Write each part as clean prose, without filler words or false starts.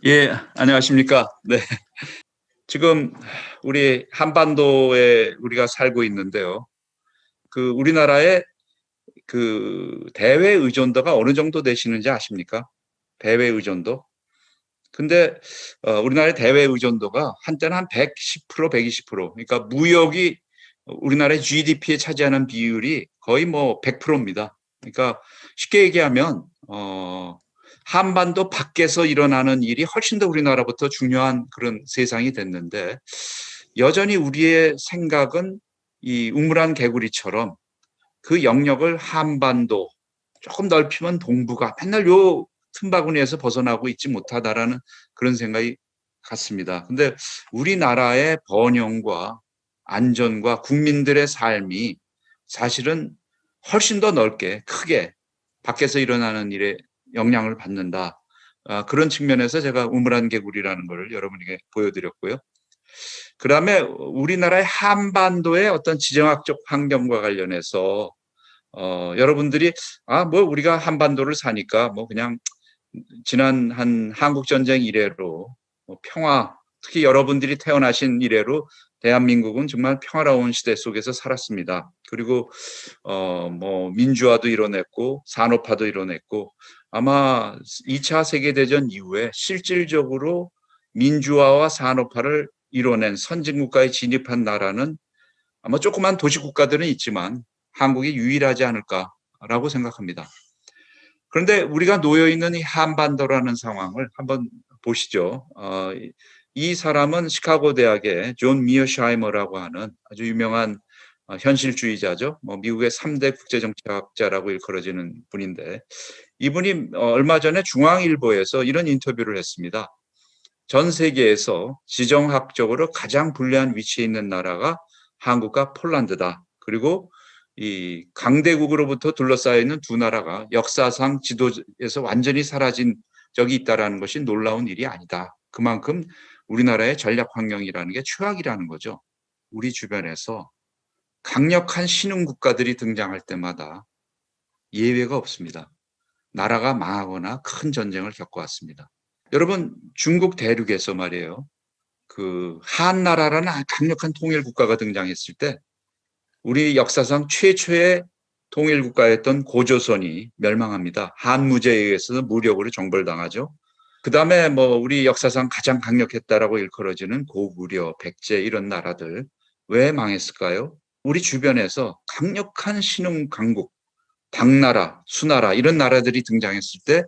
예, 안녕하십니까. 네. 지금 우리 한반도에 우리가 살고 있는데요. 우리나라의 대외 의존도가 어느 정도 되시는지 아십니까? 대외 의존도. 근데 우리나라의 대외 의존도가 한때는 한 110%, 120%. 그러니까 무역이 우리나라의 GDP에 차지하는 비율이 거의 뭐 100%입니다. 그러니까 쉽게 얘기하면 한반도 밖에서 일어나는 일이 훨씬 더 우리나라부터 중요한 그런 세상이 됐는데, 여전히 우리의 생각은 이 우물안 개구리처럼 그 영역을 한반도, 조금 넓히면 동북아, 맨날 요 틈바구니에서 벗어나고 있지 못하다라는 그런 생각이 같습니다. 근데 우리나라의 번영과 안전과 국민들의 삶이 사실은 훨씬 더 넓게 크게 밖에서 일어나는 일에 영향을 받는다. 그런 측면에서 제가 우물안 개구리라는 걸 여러분에게 보여드렸고요. 그다음에 우리나라의 한반도의 어떤 지정학적 환경과 관련해서 여러분들이 뭐 우리가 한반도를 사니까 뭐 그냥 지난 한 한국 전쟁 이래로 평화, 특히 여러분들이 태어나신 이래로 대한민국은 정말 평화로운 시대 속에서 살았습니다. 그리고 뭐 민주화도 이뤄냈고 산업화도 이뤄냈고, 아마 2차 세계대전 이후에 실질적으로 민주화와 산업화를 이뤄낸 선진국가에 진입한 나라는 아마 조그만 도시국가들은 있지만 한국이 유일하지 않을까라고 생각합니다. 그런데 우리가 놓여 있는 이 한반도라는 상황을 한번 보시죠. 이 사람은 시카고 대학의 존 미어샤이머라고 하는 아주 유명한 현실주의자죠. 뭐 미국의 3대 국제정치학자라고 일컬어지는 분인데, 이분이 얼마 전에 중앙일보에서 이런 인터뷰를 했습니다. 전 세계에서 지정학적으로 가장 불리한 위치에 있는 나라가 한국과 폴란드다. 그리고 이 강대국으로부터 둘러싸여 있는 두 나라가 역사상 지도에서 완전히 사라진 적이 있다는 것이 놀라운 일이 아니다. 그만큼 우리나라의 전략 환경이라는 게 최악이라는 거죠. 우리 주변에서 강력한 신흥 국가들이 등장할 때마다 예외가 없습니다. 나라가 망하거나 큰 전쟁을 겪어왔습니다. 여러분, 중국 대륙에서 말이에요. 한나라라는 강력한 통일 국가가 등장했을 때 우리 역사상 최초의 통일 국가였던 고조선이 멸망합니다. 한무제에 의해서 무력으로 정벌당하죠. 그다음에 뭐 우리 역사상 가장 강력했다라고 일컬어지는 고구려, 백제 이런 나라들 왜 망했을까요? 우리 주변에서 강력한 신흥 강국, 당나라, 수나라 이런 나라들이 등장했을 때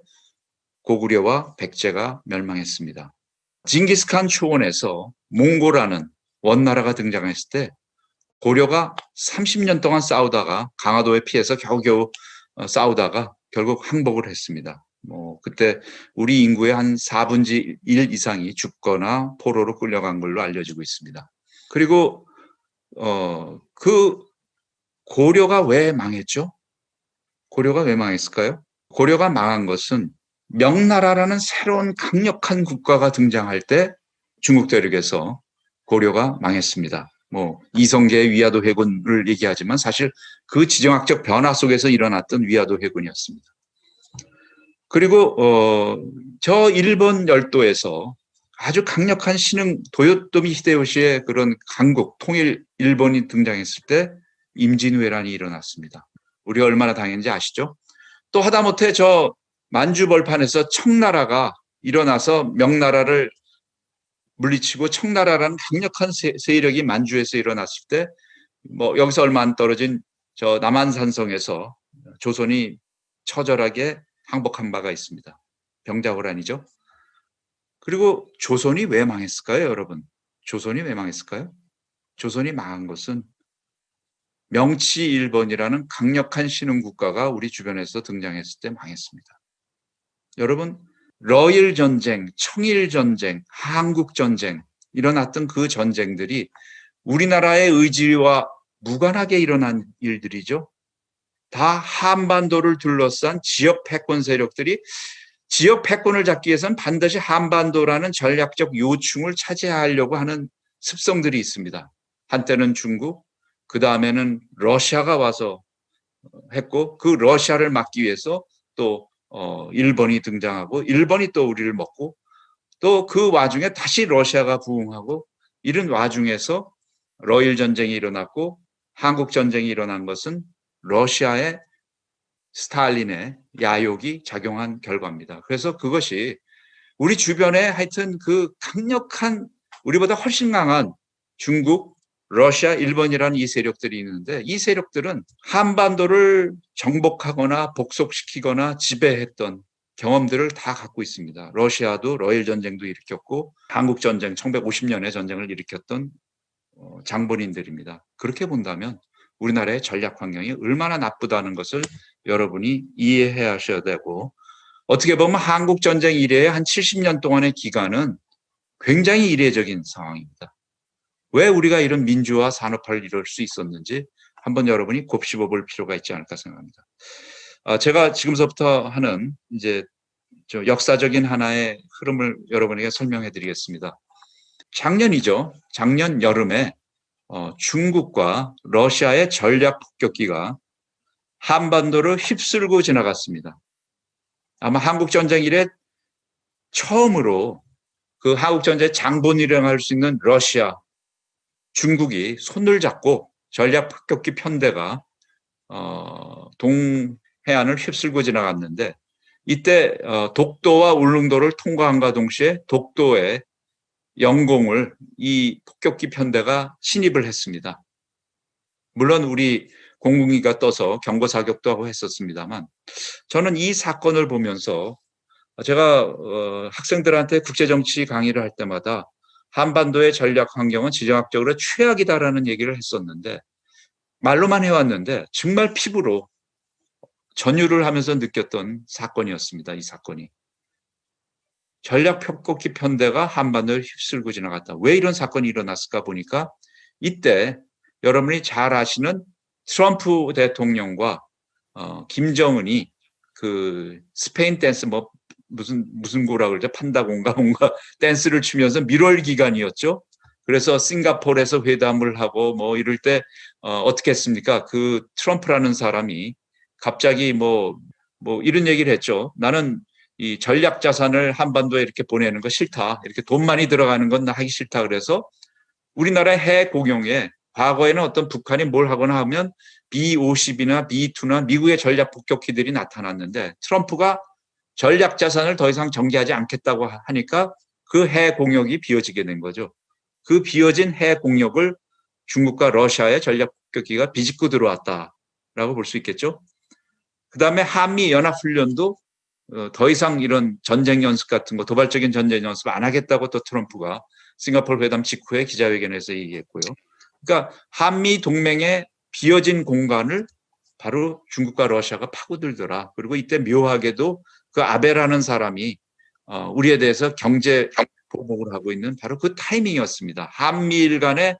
고구려와 백제가 멸망했습니다. 징기스칸 초원에서 몽고라는 원나라가 등장했을 때 고려가 30년 동안 싸우다가 강화도에 피해서 겨우겨우 싸우다가 결국 항복을 했습니다. 그때 우리 인구의 한 4분의 1 이상이 죽거나 포로로 끌려간 걸로 알려지고 있습니다. 그리고 그 고려가 왜 망했죠? 고려가 왜 망했을까요? 고려가 망한 것은 명나라라는 새로운 강력한 국가가 등장할 때 중국 대륙에서 고려가 망했습니다. 이성계의 위화도 회군을 얘기하지만 사실 그 지정학적 변화 속에서 일어났던 위화도 회군이었습니다. 그리고 저 일본 열도에서 아주 강력한 신흥 도요토미 히데요시의 그런 강국 통일 일본이 등장했을 때 임진왜란이 일어났습니다. 우리가 얼마나 당했는지 아시죠? 또 하다못해 저 만주벌판에서 청나라가 일어나서 명나라를 물리치고 청나라라는 강력한 세력이 만주에서 일어났을 때 여기서 얼마 안 떨어진 저 남한산성에서 조선이 처절하게 항복한 바가 있습니다. 병자호란이죠. 그리고 조선이 왜 망했을까요, 여러분? 조선이 왜 망했을까요? 조선이 망한 것은 명치 일본이라는 강력한 신흥 국가가 우리 주변에서 등장했을 때 망했습니다. 여러분, 러일 전쟁, 청일 전쟁, 한국 전쟁 일어났던 그 전쟁들이 우리나라의 의지와 무관하게 일어난 일들이죠. 다 한반도를 둘러싼 지역 패권 세력들이 지역 패권을 잡기 위해서는 반드시 한반도라는 전략적 요충을 차지하려고 하는 습성들이 있습니다. 한때는 중국, 그 다음에는 러시아가 와서 했고, 그 러시아를 막기 위해서 또 일본이 등장하고, 일본이 또 우리를 먹고, 또 그 와중에 다시 러시아가 부흥하고 이런 와중에서 러일 전쟁이 일어났고 한국 전쟁이 일어난 것은 러시아의 스탈린의 야욕이 작용한 결과입니다. 그래서 그것이 우리 주변에 하여튼 그 강력한 우리보다 훨씬 강한 중국, 러시아, 일본이라는 이 세력들이 있는데 이 세력들은 한반도를 정복하거나 복속시키거나 지배했던 경험들을 다 갖고 있습니다. 러시아도 러일 전쟁도 일으켰고 한국 전쟁 1950년에 전쟁을 일으켰던 장본인들입니다. 그렇게 본다면 우리나라의 전략 환경이 얼마나 나쁘다는 것을 여러분이 이해해야 하셔야 되고 어떻게 보면 한국 전쟁 이래의 한 70년 동안의 기간은 굉장히 이례적인 상황입니다. 왜 우리가 이런 민주화 산업화를 이룰 수 있었는지 한번 여러분이 곱씹어 볼 필요가 있지 않을까 생각합니다. 제가 지금서부터 하는 이제 역사적인 하나의 흐름을 여러분에게 설명해 드리겠습니다. 작년이죠. 작년 여름에 중국과 러시아의 전략 폭격기가 한반도를 휩쓸고 지나갔습니다. 아마 한국전쟁 이래 처음으로 그 한국전쟁 장본이라고 할 수 있는 러시아, 중국이 손을 잡고 전략 폭격기 편대가 동해안을 휩쓸고 지나갔는데 이때 독도와 울릉도를 통과함과 동시에 독도에 영공을 이 폭격기 편대가 침입을 했습니다. 물론 우리 공군기가 떠서 경고 사격도 하고 했었습니다만 저는 이 사건을 보면서 제가 학생들한테 국제정치 강의를 할 때마다 한반도의 전략 환경은 지정학적으로 최악이다라는 얘기를 했었는데 말로만 해왔는데 정말 피부로 전율을 하면서 느꼈던 사건이었습니다. 이 사건이. 전략 폭격기 편대가 한반도를 휩쓸고 지나갔다. 왜 이런 사건이 일어났을까 보니까 이때 여러분이 잘 아시는 트럼프 대통령과 김정은이 그 스페인 댄스 무슨 고라 그러죠? 판다공가 뭔가 댄스를 추면서 밀월 기간이었죠. 그래서 싱가포르에서 회담을 하고 뭐 이럴 때 어떻게 했습니까? 그 트럼프라는 사람이 갑자기 뭐 이런 얘기를 했죠. 나는 이 전략 자산을 한반도에 이렇게 보내는 거 싫다. 이렇게 돈 많이 들어가는 건 하기 싫다. 그래서 우리나라의 해외 공용에 과거에는 어떤 북한이 뭘 하거나 하면 B-50이나 B-2나 미국의 전략 폭격기들이 나타났는데 트럼프가 전략 자산을 더 이상 전개하지 않겠다고 하니까 그 해외 공역이 비어지게 된 거죠. 그 비어진 해외 공역을 중국과 러시아의 전략 폭격기가 비집고 들어왔다라고 볼 수 있겠죠. 그다음에 한미 연합훈련도 더 이상 이런 전쟁 연습 같은 거 도발적인 전쟁 연습 안 하겠다고 또 트럼프가 싱가포르 회담 직후에 기자회견에서 얘기했고요. 그러니까 한미 동맹의 비어진 공간을 바로 중국과 러시아가 파고들더라. 그리고 이때 묘하게도 그 아베라는 사람이 우리에 대해서 경제 보복을 하고 있는 바로 그 타이밍이었습니다. 한미일 간의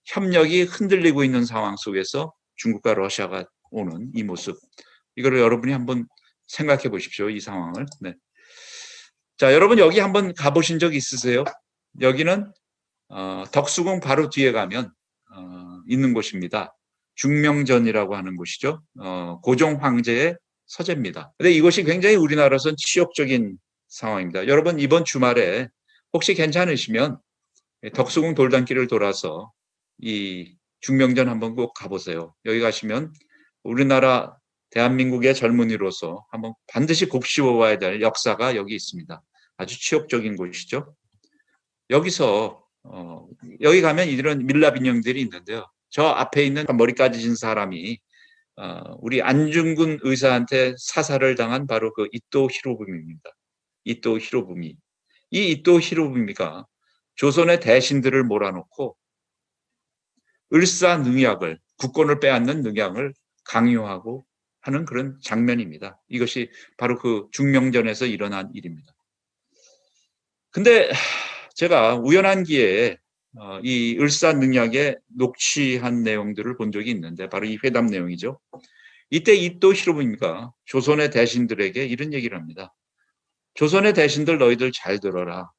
협력이 흔들리고 있는 상황 속에서 중국과 러시아가 오는 이 모습. 이거를 여러분이 한번 생각해 보십시오. 이 상황을. 네. 자, 여러분 여기 한번 가보신 적 있으세요? 여기는 덕수궁 바로 뒤에 가면 있는 곳입니다. 중명전이라고 하는 곳이죠. 고종 황제의 서재입니다. 근데 이곳이 굉장히 우리나라에서는 치욕적인 상황입니다. 여러분 이번 주말에 혹시 괜찮으시면 덕수궁 돌담길을 돌아서 이 중명전 한번 꼭 가보세요. 여기 가시면 우리나라 대한민국의 젊은이로서 한번 반드시 곱씹어 봐야 될 역사가 여기 있습니다. 아주 치욕적인 곳이죠. 여기서 여기 가면 이런 밀랍 인형들이 있는데요. 저 앞에 있는 머리까지 진 사람이 우리 안중근 의사한테 사살을 당한 바로 그 이토 히로부미입니다. 이토 히로부미. 이 이토 히로부미가 조선의 대신들을 몰아놓고 을사능약을 국권을 빼앗는 능약을 강요하고 하는 그런 장면입니다. 이것이 바로 그 중명전에서 일어난 일입니다. 근데 제가 우연한 기회에 이 을사능약에 녹취한 내용들을 본 적이 있는데 바로 이 회담 내용이죠. 이때 이토 히로부미가 조선의 대신들에게 이런 얘기를 합니다. 조선의 대신들 너희들 잘 들어라.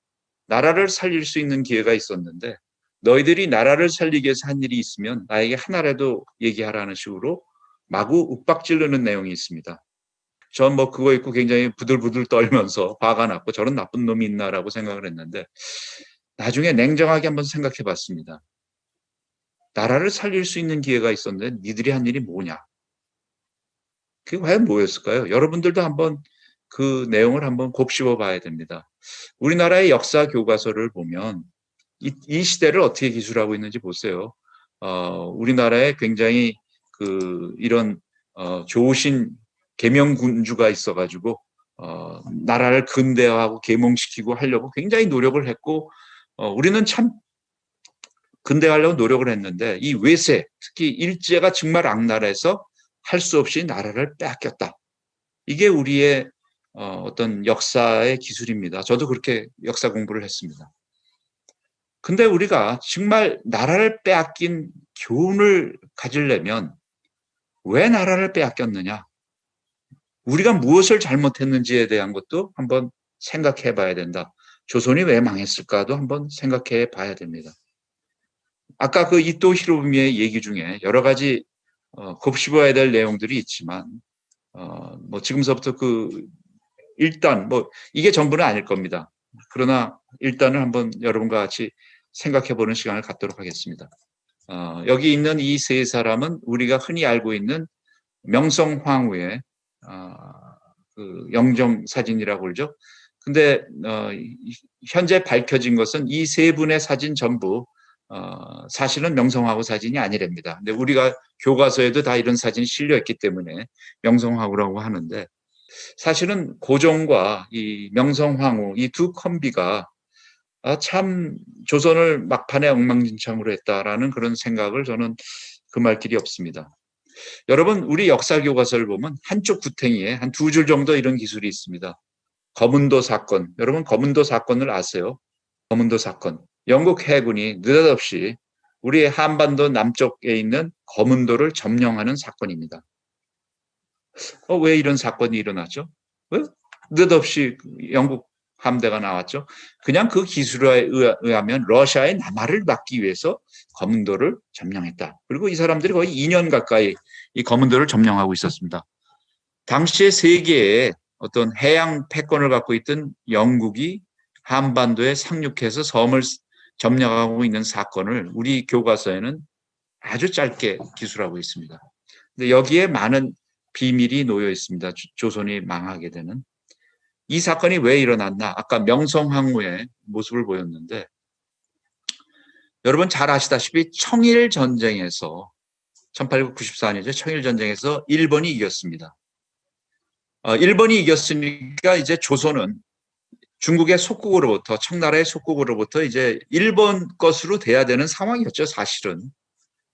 나라를 살릴 수 있는 기회가 있었는데 너희들이 나라를 살리기 위해서 한 일이 있으면 나에게 하나라도 얘기하라는 식으로 마구 윽박지르는 내용이 있습니다. 전 뭐 그거 입고 굉장히 부들부들 떨면서 화가 났고 저런 나쁜 놈이 있나라고 생각을 했는데 나중에 냉정하게 한번 생각해 봤습니다. 나라를 살릴 수 있는 기회가 있었는데 니들이 한 일이 뭐냐? 그게 과연 뭐였을까요? 여러분들도 한번 그 내용을 한번 곱씹어 봐야 됩니다. 우리나라의 역사 교과서를 보면 이 시대를 어떻게 기술하고 있는지 보세요. 우리나라에 굉장히 이런 좋으신 계명군주가 있어가지고 나라를 근대화하고 계몽시키고 하려고 굉장히 노력을 했고 우리는 참 근대화하려고 노력을 했는데 이 외세, 특히 일제가 정말 악랄해서 할 수 없이 나라를 빼앗겼다. 이게 우리의 어떤 역사의 기술입니다. 저도 그렇게 역사 공부를 했습니다. 근데 우리가 정말 나라를 빼앗긴 교훈을 가지려면 왜 나라를 빼앗겼느냐? 우리가 무엇을 잘못했는지에 대한 것도 한번 생각해 봐야 된다. 조선이 왜 망했을까도 한번 생각해 봐야 됩니다. 아까 그 이토 히로부미의 얘기 중에 여러 가지 곱씹어야 될 내용들이 있지만 뭐 지금서부터 일단 뭐 이게 전부는 아닐 겁니다. 그러나 일단은 한번 여러분과 같이 생각해 보는 시간을 갖도록 하겠습니다. 여기 있는 이 세 사람은 우리가 흔히 알고 있는 명성황후의 영정 사진이라고 그러죠. 근데 현재 밝혀진 것은 이 세 분의 사진 전부 사실은 명성황후 사진이 아니랍니다. 근데 우리가 교과서에도 다 이런 사진이 실려 있기 때문에 명성황후라고 하는데 사실은 고종과 이 명성황후 이 두 콤비가 참 조선을 막판에 엉망진창으로 했다라는 그런 생각을 저는 금할 길이 없습니다. 여러분 우리 역사 교과서를 보면 한쪽 구탱이에 한 두 줄 정도 이런 기술이 있습니다. 거문도 사건. 여러분 거문도 사건을 아세요? 거문도 사건. 영국 해군이 느닷없이 우리 한반도 남쪽에 있는 거문도를 점령하는 사건입니다. 왜 이런 사건이 일어났죠? 왜? 느닷없이 영국 함대가 나왔죠. 그냥 그 기술에 의하면 러시아의 남하를 막기 위해서 거문도를 점령했다. 그리고 이 사람들이 거의 2년 가까이 이 거문도를 점령하고 있었습니다. 당시에 세계에 어떤 해양 패권을 갖고 있던 영국이 한반도에 상륙해서 섬을 점령하고 있는 사건을 우리 교과서에는 아주 짧게 기술하고 있습니다. 근데 여기에 많은 비밀이 놓여 있습니다. 조선이 망하게 되는. 이 사건이 왜 일어났나? 아까 명성황후의 모습을 보였는데 여러분 잘 아시다시피 청일전쟁에서 1894년이죠. 청일전쟁에서 일본이 이겼습니다. 일본이 이겼으니까 이제 조선은 중국의 속국으로부터 청나라의 속국으로부터 이제 일본 것으로 돼야 되는 상황이었죠. 사실은.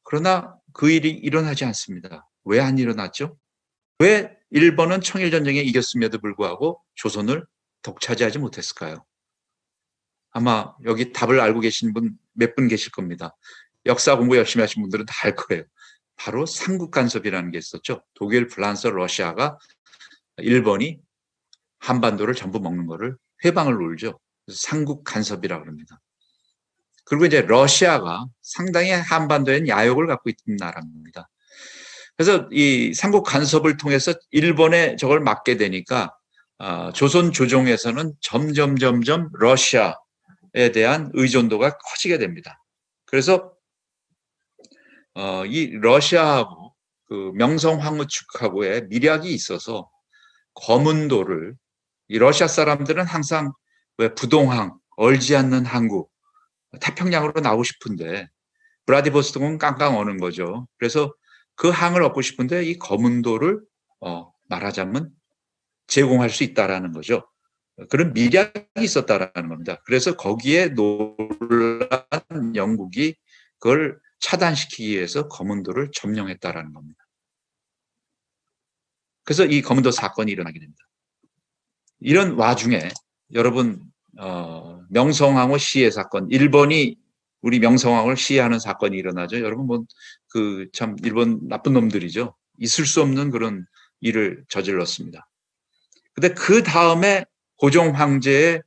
그러나 그 일이 일어나지 않습니다. 왜 안 일어났죠? 왜 일본은 청일전쟁에 이겼음에도 불구하고 조선을 독차지하지 못했을까요? 아마 여기 답을 알고 계신 분 몇 분 계실 겁니다. 역사 공부 열심히 하신 분들은 다 알 거예요. 바로 삼국 간섭이라는 게 있었죠. 독일, 프랑스, 러시아가 일본이 한반도를 전부 먹는 거를 회방을 놀죠. 삼국 간섭이라고 합니다. 그리고 이제 러시아가 상당히 한반도에는 야욕을 갖고 있는 나라입니다. 그래서 이 삼국 간섭을 통해서 일본에 저걸 막게 되니까 조선 조정에서는 점점 러시아에 대한 의존도가 커지게 됩니다. 그래서 이 러시아하고 그 명성황후 측하고의 밀약이 있어서 거문도를 이 러시아 사람들은 항상 왜 부동항, 얼지 않는 항구, 태평양으로 나오고 싶은데 브라디보스톡은 깡깡 어는 거죠. 그래서 그 항을 얻고 싶은데 이 거문도를 말하자면 제공할 수 있다라는 거죠. 그런 밀약이 있었다라는 겁니다. 그래서 거기에 놀란 영국이 그걸 차단시키기 위해서 거문도를 점령했다라는 겁니다. 그래서 이 거문도 사건이 일어나게 됩니다. 이런 와중에 여러분 명성황후 시해 사건, 일본이 우리 명성황후를 시해하는 사건이 일어나죠. 여러분 뭐 참 일본 나쁜 놈들이죠. 있을 수 없는 그런 일을 저질렀습니다. 근데 그 다음에 고종 황제의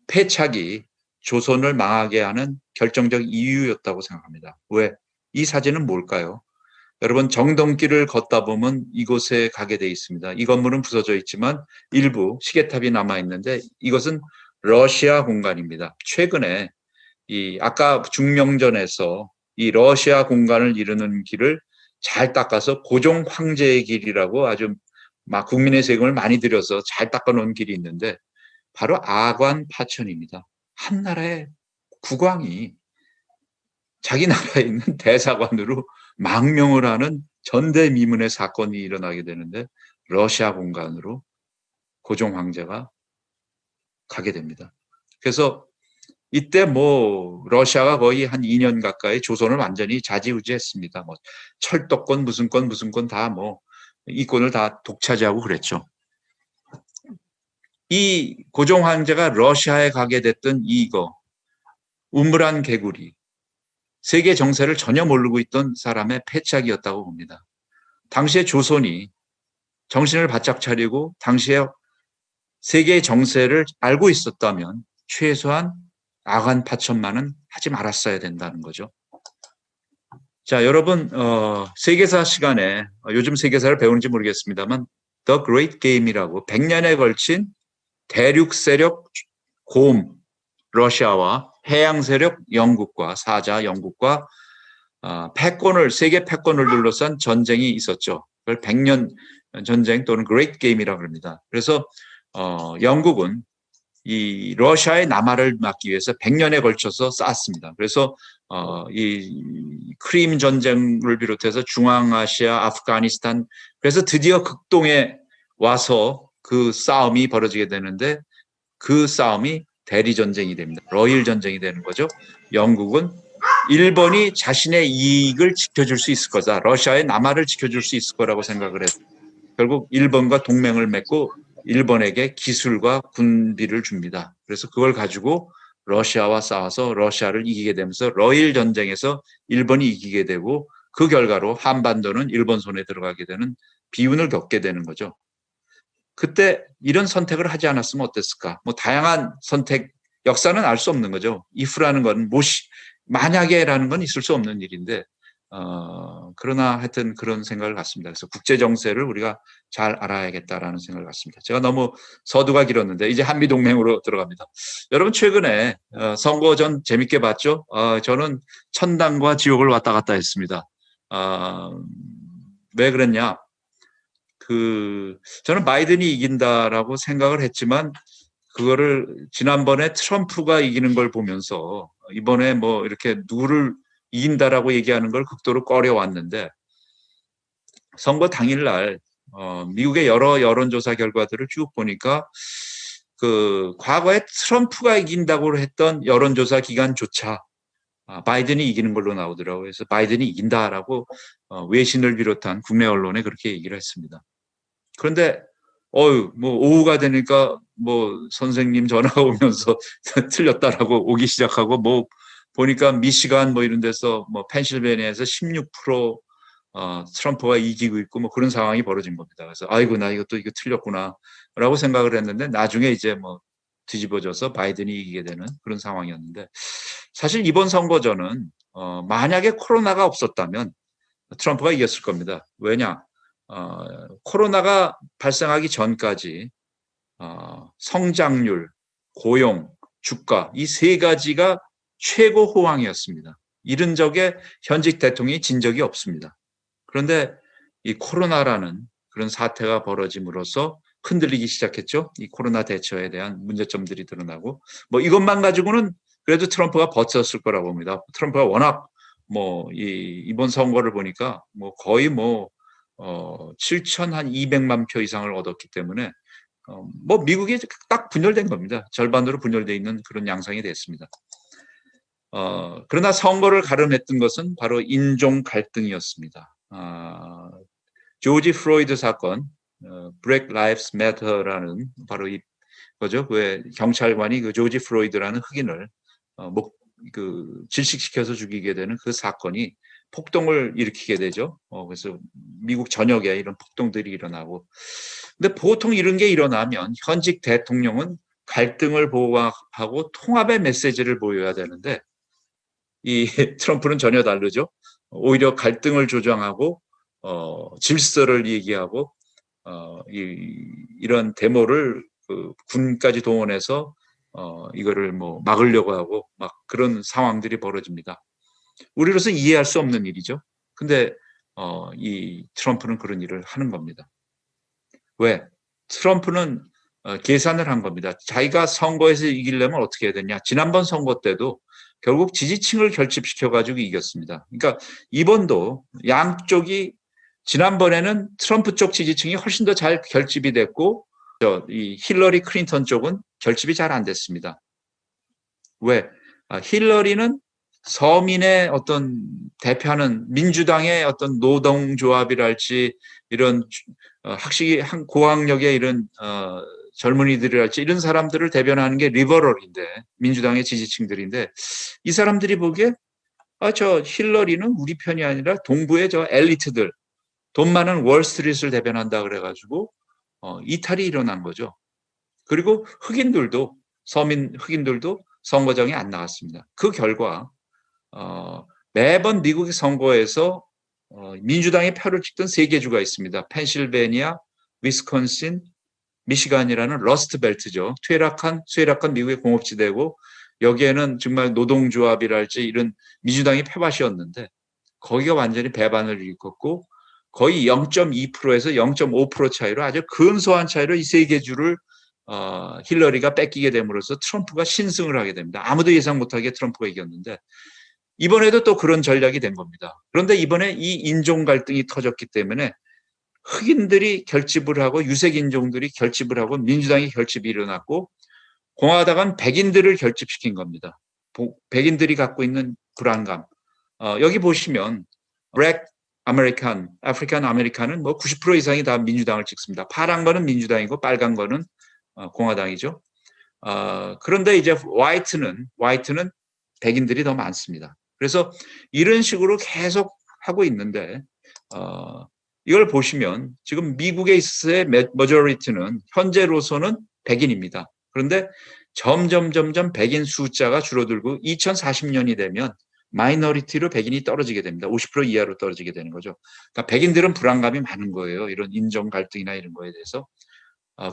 패착이 조선을 망하게 하는 결정적 이유였다고 생각합니다. 왜? 이 사진은 뭘까요? 여러분 정동길을 걷다 보면 이곳에 가게 돼 있습니다. 이 건물은 부서져 있지만 일부 시계탑이 남아 있는데 이것은 러시아 공간입니다. 최근에 이 아까 중명전에서 이 러시아 공간을 이루는 길을 잘 닦아서 고종 황제의 길이라고 아주 막 국민의 세금을 많이 들여서 잘 닦아놓은 길이 있는데 바로 아관 파천입니다. 한 나라의 국왕이 자기 나라에 있는 대사관으로 망명을 하는 전대미문의 사건이 일어나게 되는데 러시아 공간으로 고종 황제가 가게 됩니다. 그래서 이때 뭐 러시아가 거의 한 2년 가까이 조선을 완전히 좌지우지했습니다. 뭐 철도권 무슨 권 다 뭐 이권을 다 독차지하고 그랬죠. 이 고종 황제가 러시아에 가게 됐던 이거 우물안 개구리 세계 정세를 전혀 모르고 있던 사람의 패착이었다고 봅니다. 당시에 조선이 정신을 바짝 차리고 당시에 세계 정세를 알고 있었다면 최소한 아관 파천만은 하지 말았어야 된다는 거죠. 자, 여러분 세계사 시간에 요즘 세계사를 배우는지 모르겠습니다만 The Great Game이라고 100년에 걸친 대륙 세력 고음 러시아와 해양 세력 영국과 사자 영국과 패권을 세계 패권을 둘러싼 전쟁이 있었죠. 그걸 100년 전쟁 또는 Great Game이라고 합니다. 그래서 영국은 이 러시아의 남하를 막기 위해서 100년에 걸쳐서 쌓았습니다. 그래서 이 크림 전쟁을 비롯해서 중앙아시아, 아프가니스탄 그래서 드디어 극동에 와서 그 싸움이 벌어지게 되는데 그 싸움이 대리전쟁이 됩니다. 러일 전쟁이 되는 거죠. 영국은 일본이 자신의 이익을 지켜줄 수 있을 거다. 러시아의 남하를 지켜줄 수 있을 거라고 생각을 해서 결국 일본과 동맹을 맺고 일본에게 기술과 군비를 줍니다. 그래서 그걸 가지고 러시아와 싸워서 러시아를 이기게 되면서 러일 전쟁에서 일본이 이기게 되고 그 결과로 한반도는 일본 손에 들어가게 되는 비운을 겪게 되는 거죠. 그때 이런 선택을 하지 않았으면 어땠을까? 뭐 다양한 선택, 역사는 알 수 없는 거죠. if라는 건 만약에라는 건 있을 수 없는 일인데 그러나 하여튼 그런 생각을 갖습니다. 그래서 국제 정세를 우리가 잘 알아야겠다라는 생각을 갖습니다. 제가 너무 서두가 길었는데 이제 한미 동맹으로 들어갑니다. 여러분 최근에 선거 전 재밌게 봤죠? 저는 천당과 지옥을 왔다 갔다 했습니다. 왜 그랬냐? 저는 바이든이 이긴다라고 생각을 했지만 그거를 지난번에 트럼프가 이기는 걸 보면서 이번에 뭐 이렇게 누구를 이긴다라고 얘기하는 걸 극도로 꺼려왔는데 선거 당일날 미국의 여러 여론조사 결과들을 쭉 보니까 그 과거에 트럼프가 이긴다고 했던 여론조사 기간조차 바이든이 이기는 걸로 나오더라고요. 그래서 바이든이 이긴다라고 외신을 비롯한 국내 언론에 그렇게 얘기를 했습니다. 그런데 뭐 오후가 되니까 뭐 선생님 전화가 오면서 틀렸다라고 오기 시작하고 뭐 보니까 미시간 뭐 이런 데서 뭐 펜실베니아에서 16% 트럼프가 이기고 있고 뭐 그런 상황이 벌어진 겁니다. 그래서 아이고 나 이거 틀렸구나라고 생각을 했는데 나중에 이제 뭐 뒤집어져서 바이든이 이기게 되는 그런 상황이었는데 사실 이번 선거전은 만약에 코로나가 없었다면 트럼프가 이겼을 겁니다. 왜냐? 코로나가 발생하기 전까지 성장률, 고용, 주가 이 세 가지가 최고 호황이었습니다. 이런 적에 현직 대통령이 진 적이 없습니다. 그런데 이 코로나라는 그런 사태가 벌어짐으로써 흔들리기 시작했죠. 이 코로나 대처에 대한 문제점들이 드러나고 뭐 이것만 가지고는 그래도 트럼프가 버텼을 거라고 봅니다. 트럼프가 워낙 뭐 이번 선거를 보니까 뭐 거의 뭐 7,200만 표 이상을 얻었기 때문에 뭐 미국이 딱 분열된 겁니다. 절반으로 분열되어 있는 그런 양상이 됐습니다. 그러나 선거를 가름했던 것은 바로 인종 갈등이었습니다. 조지 플로이드 사건, Black Lives Matter라는 바로 이거죠. 그 경찰관이 그 조지 플로이드라는 흑인을 질식시켜서 죽이게 되는 그 사건이 폭동을 일으키게 되죠. 그래서 미국 전역에 이런 폭동들이 일어나고. 근데 보통 이런 게 일어나면 현직 대통령은 갈등을 보호하고 통합의 메시지를 보여야 되는데 이 트럼프는 전혀 다르죠. 오히려 갈등을 조장하고 질서를 얘기하고 이런 데모를 그 군까지 동원해서 이거를 뭐 막으려고 하고 막 그런 상황들이 벌어집니다. 우리로서 이해할 수 없는 일이죠. 근데 이 트럼프는 그런 일을 하는 겁니다. 왜? 트럼프는 계산을 한 겁니다. 자기가 선거에서 이기려면 어떻게 해야 되냐. 지난번 선거 때도 결국 지지층을 결집시켜가지고 이겼습니다. 그러니까 이번도 양쪽이 지난번에는 트럼프 쪽 지지층이 훨씬 더 잘 결집이 됐고 이 힐러리 클린턴 쪽은 결집이 잘 안 됐습니다. 왜? 힐러리는 서민의 어떤 대표하는 민주당의 어떤 노동조합이랄지 이런 학식이 고학력의 이런 젊은이들이랄지 이런 사람들을 대변하는 게 리버럴인데 민주당의 지지층들인데 이 사람들이 보기에 저 힐러리는 우리 편이 아니라 동부의 저 엘리트들 돈 많은 월스트리트를 대변한다 그래가지고 이탈이 일어난 거죠. 그리고 흑인들도 서민 흑인들도 선거장에 안 나갔습니다. 그 결과 매번 미국의 선거에서 민주당의 표를 찍던 3개 주가 있습니다. 펜실베니아, 위스콘신, 미시간이라는 러스트 벨트죠. 쇠락한 미국의 공업지대고 여기에는 정말 노동조합이랄지 이런 민주당이 표밭이었는데 거기가 완전히 배반을 일으켰고 거의 0.2%에서 0.5% 차이로 아주 근소한 차이로 이 3개 주를 힐러리가 뺏기게 됨으로써 트럼프가 신승을 하게 됩니다. 아무도 예상 못하게 트럼프가 이겼는데 이번에도 또 그런 전략이 된 겁니다. 그런데 이번에 이 인종 갈등이 터졌기 때문에 흑인들이 결집을 하고 유색 인종들이 결집을 하고 민주당이 결집이 일어났고 공화당은 백인들을 결집시킨 겁니다. 백인들이 갖고 있는 불안감. 여기 보시면 블랙 아메리칸, 아프리칸 아메리칸은 뭐 90% 이상이 다 민주당을 찍습니다. 파란 거는 민주당이고 빨간 거는 공화당이죠. 그런데 이제 화이트는 백인들이 더 많습니다. 그래서 이런 식으로 계속 하고 있는데 이걸 보시면 지금 미국에 있어의 머저리티는 현재로서는 백인입니다. 그런데 점점 백인 숫자가 줄어들고 2040년이 되면 마이너리티로 백인이 떨어지게 됩니다. 50% 이하로 떨어지게 되는 거죠. 그러니까 백인들은 불안감이 많은 거예요. 이런 인종 갈등이나 이런 거에 대해서.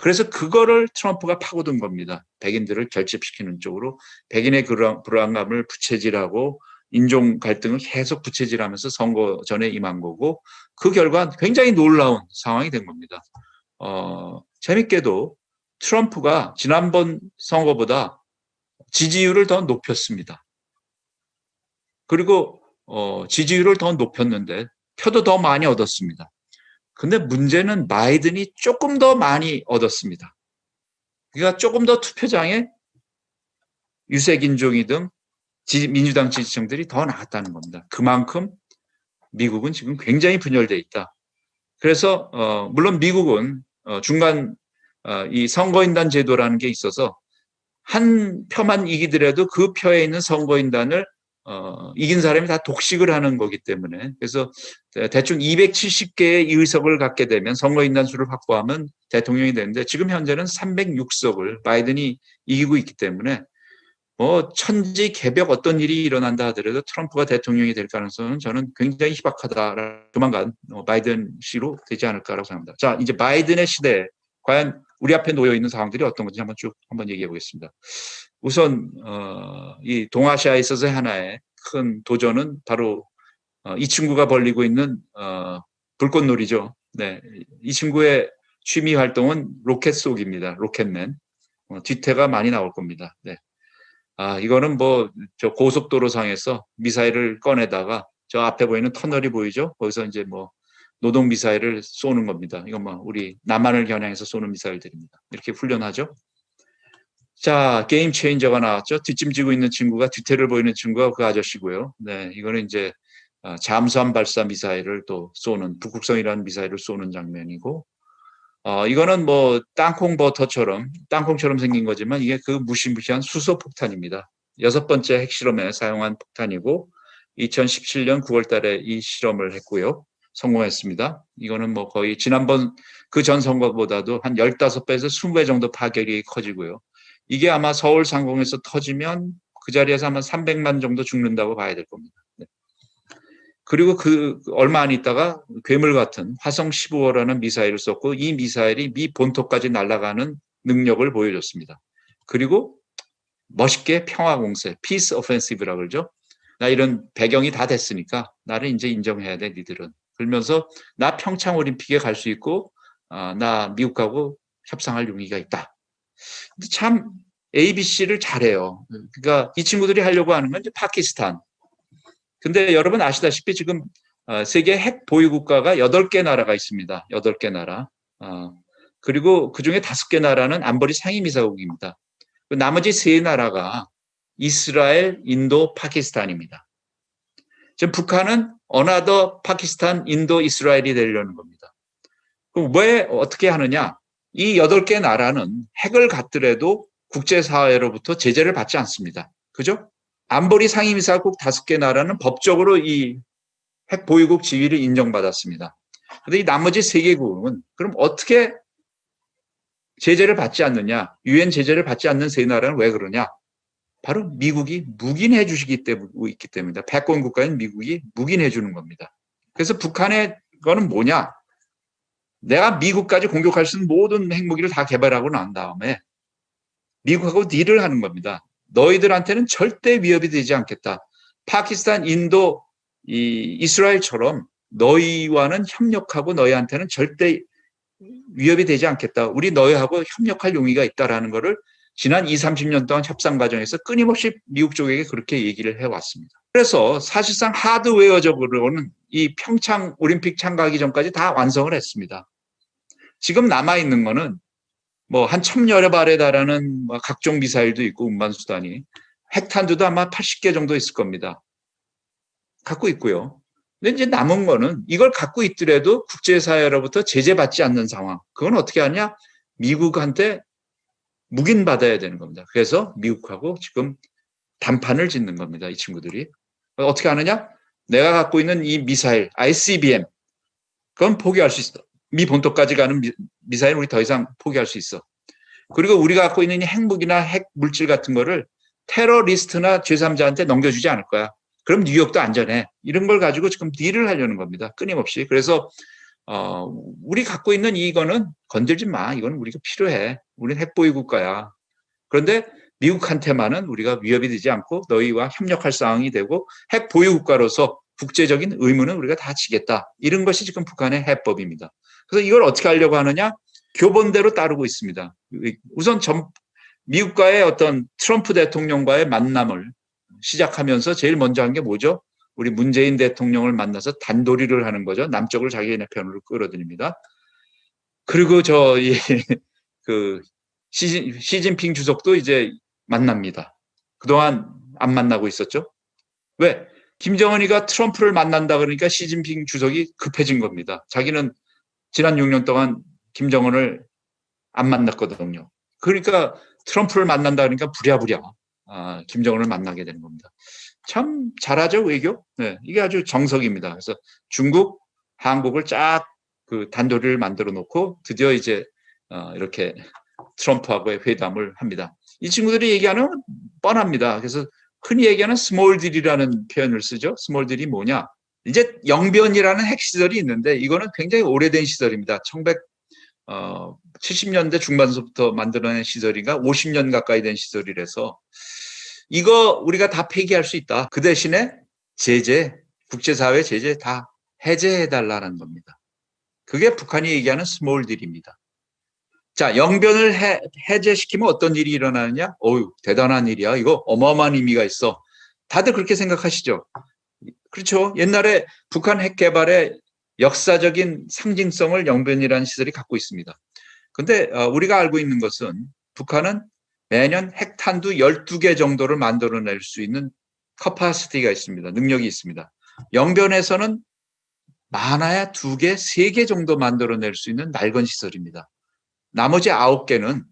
그래서 그거를 트럼프가 파고든 겁니다. 백인들을 결집시키는 쪽으로 백인의 불안감을 부채질하고 인종 갈등을 계속 부채질하면서 선거 전에 임한 거고 그 결과 굉장히 놀라운 상황이 된 겁니다. 재밌게도 트럼프가 지난번 선거보다 지지율을 더 높였습니다. 그리고 지지율을 더 높였는데 표도 더 많이 얻었습니다. 근데 문제는 바이든이 조금 더 많이 얻었습니다. 그러니까 조금 더 투표장에 유색인종이든 민주당 지지층들이 더 나왔다는 겁니다. 그만큼 미국은 지금 굉장히 분열되어 있다. 그래서 물론 미국은 중간 이 선거인단 제도라는 게 있어서 한 표만 이기더라도 그 표에 있는 선거인단을 이긴 사람이 다 독식을 하는 거기 때문에 그래서 대충 270개의 의석을 갖게 되면 선거인단 수를 확보하면 대통령이 되는데 지금 현재는 306석을 바이든이 이기고 있기 때문에 뭐 천지개벽 어떤 일이 일어난다 하더라도 트럼프가 대통령이 될 가능성은 저는 굉장히 희박하다. 조만간 바이든 씨로 되지 않을까라고 생각합니다. 자, 이제 바이든의 시대에 과연 우리 앞에 놓여 있는 상황들이 어떤 건지 한번 얘기해 보겠습니다. 우선 이 동아시아에 있어서 하나의 큰 도전은 바로 이 친구가 벌리고 있는 불꽃놀이죠. 네, 이 친구의 취미 활동은 로켓 쏘기입니다. 로켓맨. 뒤태가 많이 나올 겁니다. 네. 이거는 뭐 저 고속도로 상에서 미사일을 꺼내다가 저 앞에 보이는 터널이 보이죠? 거기서 이제 뭐 노동 미사일을 쏘는 겁니다. 이건 뭐 우리 남한을 겨냥해서 쏘는 미사일들입니다. 이렇게 훈련하죠. 자, 게임 체인저가 나왔죠. 뒷짐지고 있는 친구가 뒤태를 보이는 친구가 그 아저씨고요. 네, 이거는 이제 잠수함 발사 미사일을 또 쏘는 북극성이라는 미사일을 쏘는 장면이고 이거는 뭐 땅콩처럼 생긴 거지만 이게 그 무시무시한 수소 폭탄입니다. 6번째 핵실험에 사용한 폭탄이고 2017년 9월 달에 이 실험을 했고요. 성공했습니다. 이거는 뭐 거의 지난번 그 전 선거보다도 한 15배에서 20배 정도 파괴력이 커지고요. 이게 아마 서울 상공에서 터지면 그 자리에서 아마 300만 정도 죽는다고 봐야 될 겁니다. 네. 그리고 그 얼마 안 있다가 괴물 같은 화성 15호라는 미사일을 쏘고 이 미사일이 미 본토까지 날아가는 능력을 보여줬습니다. 그리고 멋있게 평화 공세, 피스 오펜시브라고 그러죠. 나 이런 배경이 다 됐으니까 나를 이제 인정해야 돼, 니들은. 그러면서 나 평창 올림픽에 갈 수 있고 나 미국하고 협상할 용의가 있다. 근데 참 ABC를 잘해요. 그러니까 이 친구들이 하려고 하는 건 이제 파키스탄. 근데 여러분 아시다시피 지금 세계 핵 보유 국가가 8개 나라가 있습니다. 8개 나라. 그리고 그중에 5개 나라는 안보리 상임이사국입니다. 나머지 3나라가 이스라엘, 인도, 파키스탄입니다. 지금 북한은 어나더 파키스탄, 인도, 이스라엘이 되려는 겁니다. 그럼 왜 어떻게 하느냐? 이 8개 나라는 핵을 갖더라도 국제사회로부터 제재를 받지 않습니다. 그죠? 안보리 상임이사국 5개 나라는 법적으로 이 핵 보유국 지위를 인정받았습니다. 그런데 이 나머지 3개국은 그럼 어떻게 제재를 받지 않느냐? 유엔 제재를 받지 않는 3나라는 왜 그러냐? 바로 미국이 묵인해 주시기 때문입니다. 패권 국가인 미국이 묵인해 주는 겁니다. 그래서 북한의 거는 뭐냐? 내가 미국까지 공격할 수 있는 모든 핵무기를 다 개발하고 난 다음에 미국하고 딜을 하는 겁니다. 너희들한테는 절대 위협이 되지 않겠다. 파키스탄, 인도, 이스라엘처럼 너희와는 협력하고 너희한테는 절대 위협이 되지 않겠다. 우리 너희하고 협력할 용의가 있다라는 것을 지난 20, 30년 동안 협상 과정에서 끊임없이 미국 쪽에게 그렇게 얘기를 해왔습니다. 그래서 사실상 하드웨어적으로는 이 평창 올림픽 참가하기 전까지 다 완성을 했습니다. 지금 남아있는 거는 뭐 한 1000여여 발에 달하는 각종 미사일도 있고 운반수단이 핵탄두도 아마 80개 정도 있을 겁니다. 갖고 있고요. 근데 이제 남은 거는 이걸 갖고 있더라도 국제사회로부터 제재받지 않는 상황. 그건 어떻게 하냐? 미국한테 묵인받아야 되는 겁니다. 그래서 미국하고 지금 단판을 짓는 겁니다. 이 친구들이. 어떻게 하느냐? 내가 갖고 있는 이 미사일, ICBM, 그건 포기할 수 있어. 미 본토까지 가는 미사일 우리 더 이상 포기할 수 있어. 그리고 우리가 갖고 있는 핵무기나 핵 물질 같은 거를 테러리스트나 제3자한테 넘겨주지 않을 거야. 그럼 뉴욕도 안전해. 이런 걸 가지고 지금 딜을 하려는 겁니다. 끊임없이. 그래서 우리 갖고 있는 이거는 건들지 마. 이건 우리가 필요해. 우리는 핵보유 국가야. 그런데 미국한테만은 우리가 위협이 되지 않고 너희와 협력할 상황이 되고 핵보유 국가로서 국제적인 의무는 우리가 다 지겠다. 이런 것이 지금 북한의 해법입니다. 그래서 이걸 어떻게 하려고 하느냐? 교본대로 따르고 있습니다. 우선 미국과의 어떤 트럼프 대통령과의 만남을 시작하면서 제일 먼저 한 게 뭐죠? 우리 문재인 대통령을 만나서 단도리를 하는 거죠. 남쪽을 자기네 편으로 끌어들입니다. 그리고 시진핑 주석도 이제 만납니다. 그동안 안 만나고 있었죠. 왜? 김정은이가 트럼프를 만난다 그러니까 시진핑 주석이 급해진 겁니다. 자기는 지난 6년 동안 김정은을 안 만났거든요. 그러니까 트럼프를 만난다 그러니까 부랴부랴 김정은을 만나게 되는 겁니다. 참 잘하죠, 외교? 네, 이게 아주 정석입니다. 그래서 중국, 한국을 쫙 그 단도리를 만들어 놓고 드디어 이제 이렇게 트럼프하고의 회담을 합니다. 이 친구들이 얘기하는 건 뻔합니다. 그래서 흔히 얘기하는 스몰 딜이라는 표현을 쓰죠. 스몰 딜이 뭐냐? 이제 영변이라는 핵시설이 있는데 이거는 굉장히 오래된 시설입니다. 1970년대 중반서부터 만들어낸 시설인가 50년 가까이 된 시설이라서 이거 우리가 다 폐기할 수 있다. 그 대신에 제재, 국제사회 제재 다 해제해달라는 겁니다. 그게 북한이 얘기하는 스몰 딜입니다. 자, 영변을 해제시키면 어떤 일이 일어나느냐? 어휴, 대단한 일이야. 이거 어마어마한 의미가 있어. 다들 그렇게 생각하시죠? 그렇죠. 옛날에 북한 핵 개발의 역사적인 상징성을 영변이라는 시설이 갖고 있습니다. 그런데 우리가 알고 있는 것은 북한은 매년 핵탄두 12개 정도를 만들어낼 수 있는 커파시티가 있습니다. 능력이 있습니다. 영변에서는 많아야 2개, 3개 정도 만들어낼 수 있는 낡은 시설입니다. 나머지 9개는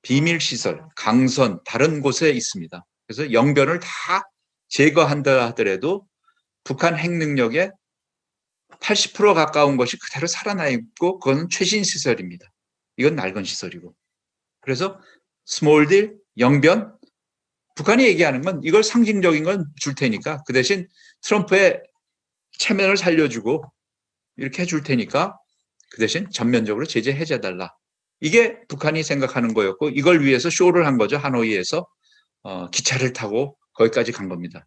비밀시설, 강선, 다른 곳에 있습니다. 그래서 영변을 다 제거한다 하더라도 북한 핵 능력의 80% 가까운 것이 그대로 살아나 있고 그건 최신 시설입니다. 이건 낡은 시설이고. 그래서 스몰딜, 영변, 북한이 얘기하는 건 이걸 상징적인 건 줄 테니까 그 대신 트럼프의 체면을 살려주고 이렇게 해줄 테니까 그 대신 전면적으로 제재 해제해달라. 이게 북한이 생각하는 거였고 이걸 위해서 쇼를 한 거죠. 하노이에서 기차를 타고 거기까지 간 겁니다.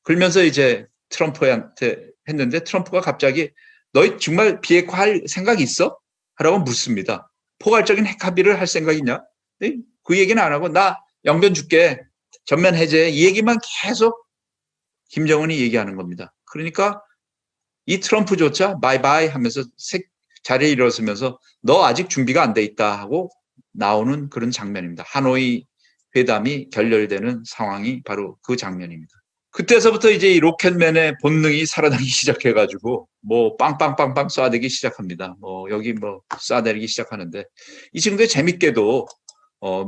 그러면서 이제 트럼프한테 했는데 트럼프가 갑자기 너희 정말 비핵화할 생각 있어? 하라고 묻습니다. 포괄적인 핵 합의를 할 생각 있냐? 그 얘기는 안 하고 나 영변 줄게. 전면 해제. 이 얘기만 계속 김정은이 얘기하는 겁니다. 그러니까 이 트럼프조차 바이바이 하면서 자리에 일어서면서 너 아직 준비가 안 돼 있다 하고 나오는 그런 장면입니다. 하노이 회담이 결렬되는 상황이 바로 그 장면입니다. 그때서부터 이제 이 로켓맨의 본능이 살아나기 시작해가지고 뭐 빵빵빵빵 쏴대기 시작합니다. 뭐 여기 뭐 쏴대기 시작하는데 이 친구들 재밌게도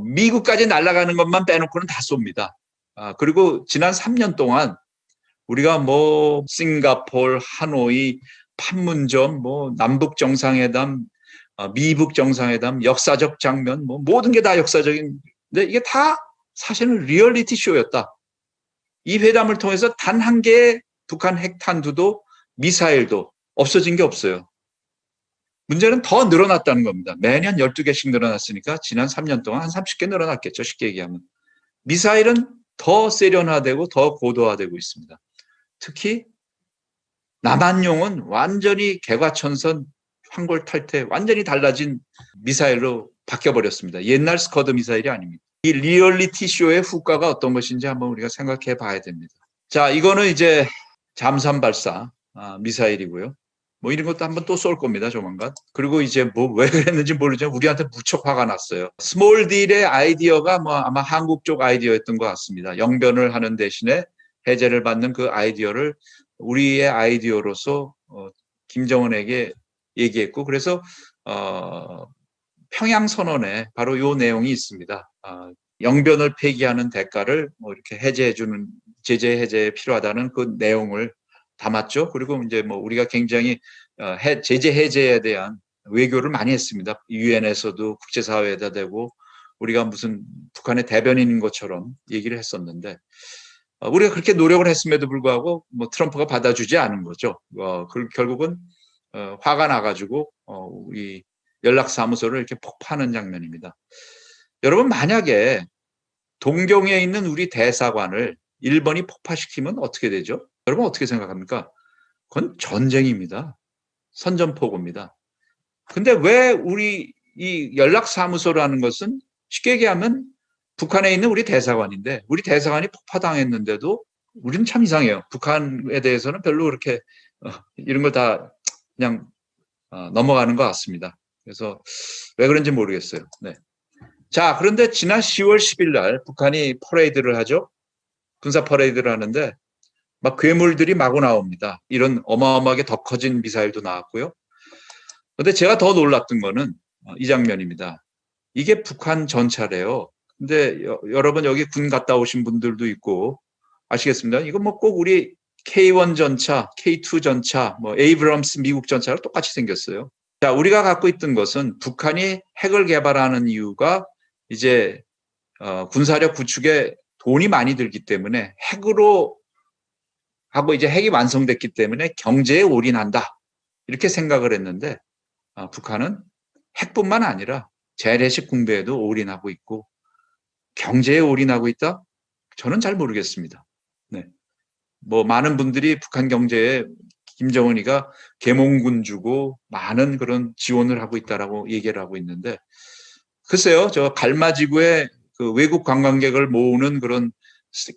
미국까지 날아가는 것만 빼놓고는 다 쏩니다. 그리고 지난 3년 동안 우리가 뭐 싱가포르, 하노이, 판문점, 뭐 남북 정상회담, 미북 정상회담, 역사적 장면, 뭐 모든 게 다 역사적인. 근데 이게 다 사실은 리얼리티 쇼였다. 이 회담을 통해서 단 한 개의 북한 핵탄두도 미사일도 없어진 게 없어요. 문제는 더 늘어났다는 겁니다. 매년 12개씩 늘어났으니까 지난 3년 동안 한 30개 늘어났겠죠. 쉽게 얘기하면. 미사일은 더 세련화되고 더 고도화되고 있습니다. 특히 남한용은 완전히 개과천선 황골탈퇴 완전히 달라진 미사일로 바뀌어버렸습니다. 옛날 스커드 미사일이 아닙니다. 이 리얼리티 쇼의 후과가 어떤 것인지 한번 우리가 생각해 봐야 됩니다. 자, 이거는 이제 잠수함 발사 미사일이고요. 뭐 이런 것도 한번 또 쏠 겁니다, 조만간. 그리고 이제 뭐 왜 그랬는지 모르지만 우리한테 무척 화가 났어요. 스몰 딜의 아이디어가 뭐 아마 한국 쪽 아이디어였던 것 같습니다. 영변을 하는 대신에 해제를 받는 그 아이디어를 우리의 아이디어로서 김정은에게 얘기했고 그래서 평양 선언에 바로 이 내용이 있습니다. 영변을 폐기하는 대가를 뭐 이렇게 해제해주는 제재 해제에 필요하다는 그 내용을 담았죠. 그리고 이제 뭐 우리가 굉장히 제재 해제에 대한 외교를 많이 했습니다. 유엔에서도 국제사회에다 대고 우리가 무슨 북한의 대변인인 것처럼 얘기를 했었는데 우리가 그렇게 노력을 했음에도 불구하고 뭐 트럼프가 받아주지 않은 거죠. 결국은 화가 나가지고 우리 연락사무소를 이렇게 폭파하는 장면입니다. 여러분 만약에 동경에 있는 우리 대사관을 일본이 폭파시키면 어떻게 되죠? 여러분 어떻게 생각합니까? 그건 전쟁입니다. 선전포고입니다. 근데 왜 우리 이 연락사무소라는 것은 쉽게 얘기하면 북한에 있는 우리 대사관인데 우리 대사관이 폭파당했는데도 우리는 참 이상해요. 북한에 대해서는 별로 그렇게 이런 걸 다 그냥 넘어가는 것 같습니다. 그래서 왜 그런지 모르겠어요. 네. 자, 그런데 지난 10월 10일 날 북한이 퍼레이드를 하죠. 군사 퍼레이드를 하는데 막 괴물들이 마구 나옵니다. 이런 어마어마하게 더 커진 미사일도 나왔고요. 그런데 제가 더 놀랐던 거는 이 장면입니다. 이게 북한 전차래요. 근데 여러분 여기 군 갔다 오신 분들도 있고 아시겠습니다. 이거 뭐 꼭 우리 K1 전차, K2 전차, 뭐 에이브럼스 미국 전차랑 똑같이 생겼어요. 자, 우리가 갖고 있던 것은 북한이 핵을 개발하는 이유가 이제 군사력 구축에 돈이 많이 들기 때문에 핵으로 하고 이제 핵이 완성됐기 때문에 경제에 올인한다. 이렇게 생각을 했는데 북한은 핵뿐만 아니라 재래식 군대에도 올인하고 있고 경제에 올인하고 있다? 저는 잘 모르겠습니다. 네. 뭐 많은 분들이 북한 경제에 김정은이가 계몽군 주고 많은 그런 지원을 하고 있다라고 얘기를 하고 있는데 글쎄요, 저 갈마지구에 그 외국 관광객을 모으는 그런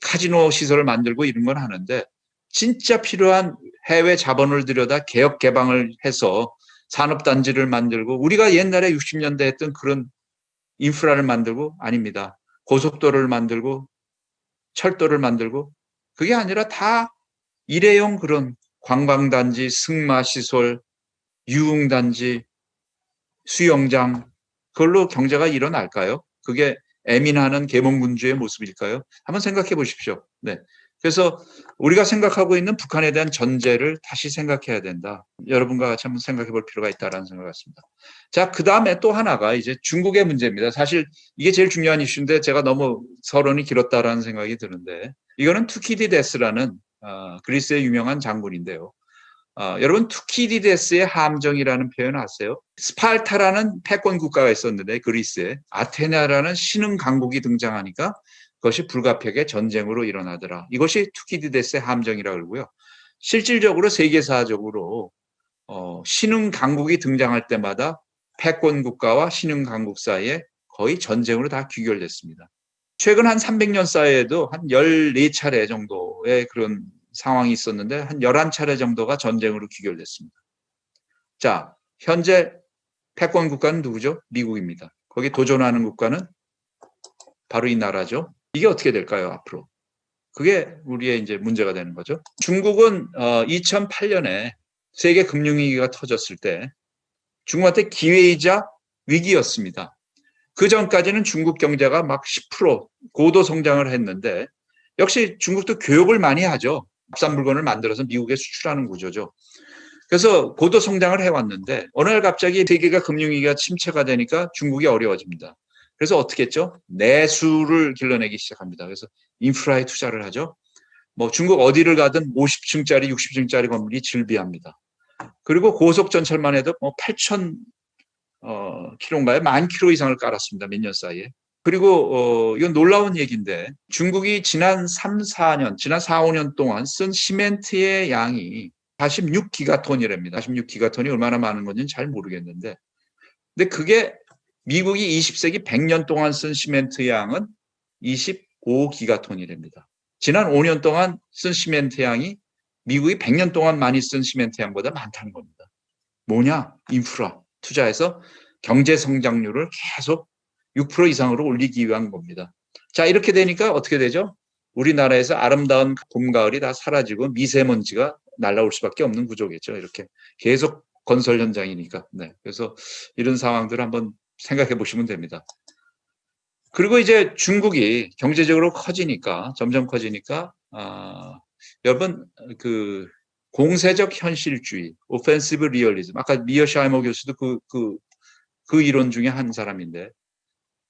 카지노 시설을 만들고 이런 건 하는데 진짜 필요한 해외 자본을 들여다 개혁 개방을 해서 산업단지를 만들고 우리가 옛날에 60년대 했던 그런 인프라를 만들고 아닙니다. 고속도로를 만들고 철도를 만들고 그게 아니라 다 일회용 그런 관광단지, 승마시설, 유흥단지, 수영장 그걸로 경제가 일어날까요? 그게 애민하는 계몽군주의 모습일까요? 한번 생각해 보십시오. 네. 그래서 우리가 생각하고 있는 북한에 대한 전제를 다시 생각해야 된다. 여러분과 같이 한번 생각해 볼 필요가 있다는 생각을 갖습니다. 자, 그 다음에 또 하나가 이제 중국의 문제입니다. 사실 이게 제일 중요한 이슈인데 제가 너무 서론이 길었다라는 생각이 드는데 이거는 투키디데스라는 그리스의 유명한 장군인데요. 여러분 투키디데스의 함정이라는 표현 아세요? 스파르타라는 패권 국가가 있었는데 그리스에 아테네라는 신흥 강국이 등장하니까 그것이 불가피하게 전쟁으로 일어나더라. 이것이 투키디데스의 함정이라고 그러고요. 실질적으로 세계사적으로 신흥 강국이 등장할 때마다 패권 국가와 신흥 강국 사이에 거의 전쟁으로 다 귀결됐습니다. 최근 한 300년 사이에도 한 14차례 정도의 그런 상황이 있었는데 한 11차례 정도가 전쟁으로 귀결됐습니다. 자, 현재 패권 국가는 누구죠? 미국입니다. 거기 도전하는 국가는 바로 이 나라죠. 이게 어떻게 될까요, 앞으로? 그게 우리의 이제 문제가 되는 거죠. 중국은 2008년에 세계 금융위기가 터졌을 때 중국한테 기회이자 위기였습니다. 그 전까지는 중국 경제가 막 10% 고도 성장을 했는데 역시 중국도 교육을 많이 하죠. 국산 물건을 만들어서 미국에 수출하는 구조죠. 그래서 고도 성장을 해왔는데 어느 날 갑자기 세계가 금융위기가 침체가 되니까 중국이 어려워집니다. 그래서 어떻게 했죠? 내수를 길러내기 시작합니다. 그래서 인프라에 투자를 하죠. 뭐 중국 어디를 가든 50층짜리, 60층짜리 건물이 즐비합니다. 그리고 고속전철만 해도 뭐 8천 킬로인가요? 10,000킬로 이상을 깔았습니다. 몇 년 사이에. 그리고 이건 놀라운 얘기인데 중국이 지난 3, 4년, 지난 4, 5년 동안 쓴 시멘트의 양이 46기가톤이랍니다. 46기가톤이 얼마나 많은 건지는 잘 모르겠는데 근데 그게 미국이 20세기 100년 동안 쓴 시멘트 양은 25기가톤이랍니다. 지난 5년 동안 쓴 시멘트 양이 미국이 100년 동안 많이 쓴 시멘트 양보다 많다는 겁니다. 뭐냐? 인프라 투자해서 경제 성장률을 계속 6% 이상으로 올리기 위한 겁니다. 자, 이렇게 되니까 어떻게 되죠? 우리나라에서 아름다운 봄, 가을이 다 사라지고 미세먼지가 날아올 수밖에 없는 구조겠죠. 이렇게 계속 건설 현장이니까. 네. 그래서 이런 상황들을 한번 생각해 보시면 됩니다. 그리고 이제 중국이 경제적으로 커지니까, 점점 커지니까, 여러분, 그, 공세적 현실주의, 오펜시브 리얼리즘. 아까 미어샤이머 교수도 그 이론 중에 한 사람인데,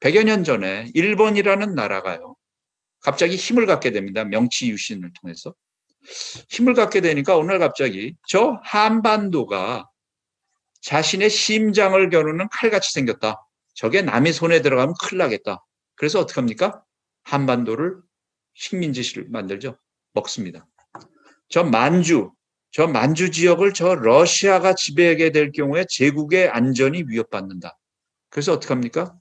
100여 년 전에 일본이라는 나라가요, 갑자기 힘을 갖게 됩니다. 명치 유신을 통해서. 힘을 갖게 되니까 어느 날 갑자기 저 한반도가 자신의 심장을 겨누는 칼같이 생겼다. 저게 남의 손에 들어가면 큰일 나겠다. 그래서 어떻게 합니까? 한반도를 식민지를 만들죠. 먹습니다. 저 만주 지역을 저 러시아가 지배하게 될 경우에 제국의 안전이 위협받는다. 그래서 어떻게 합니까?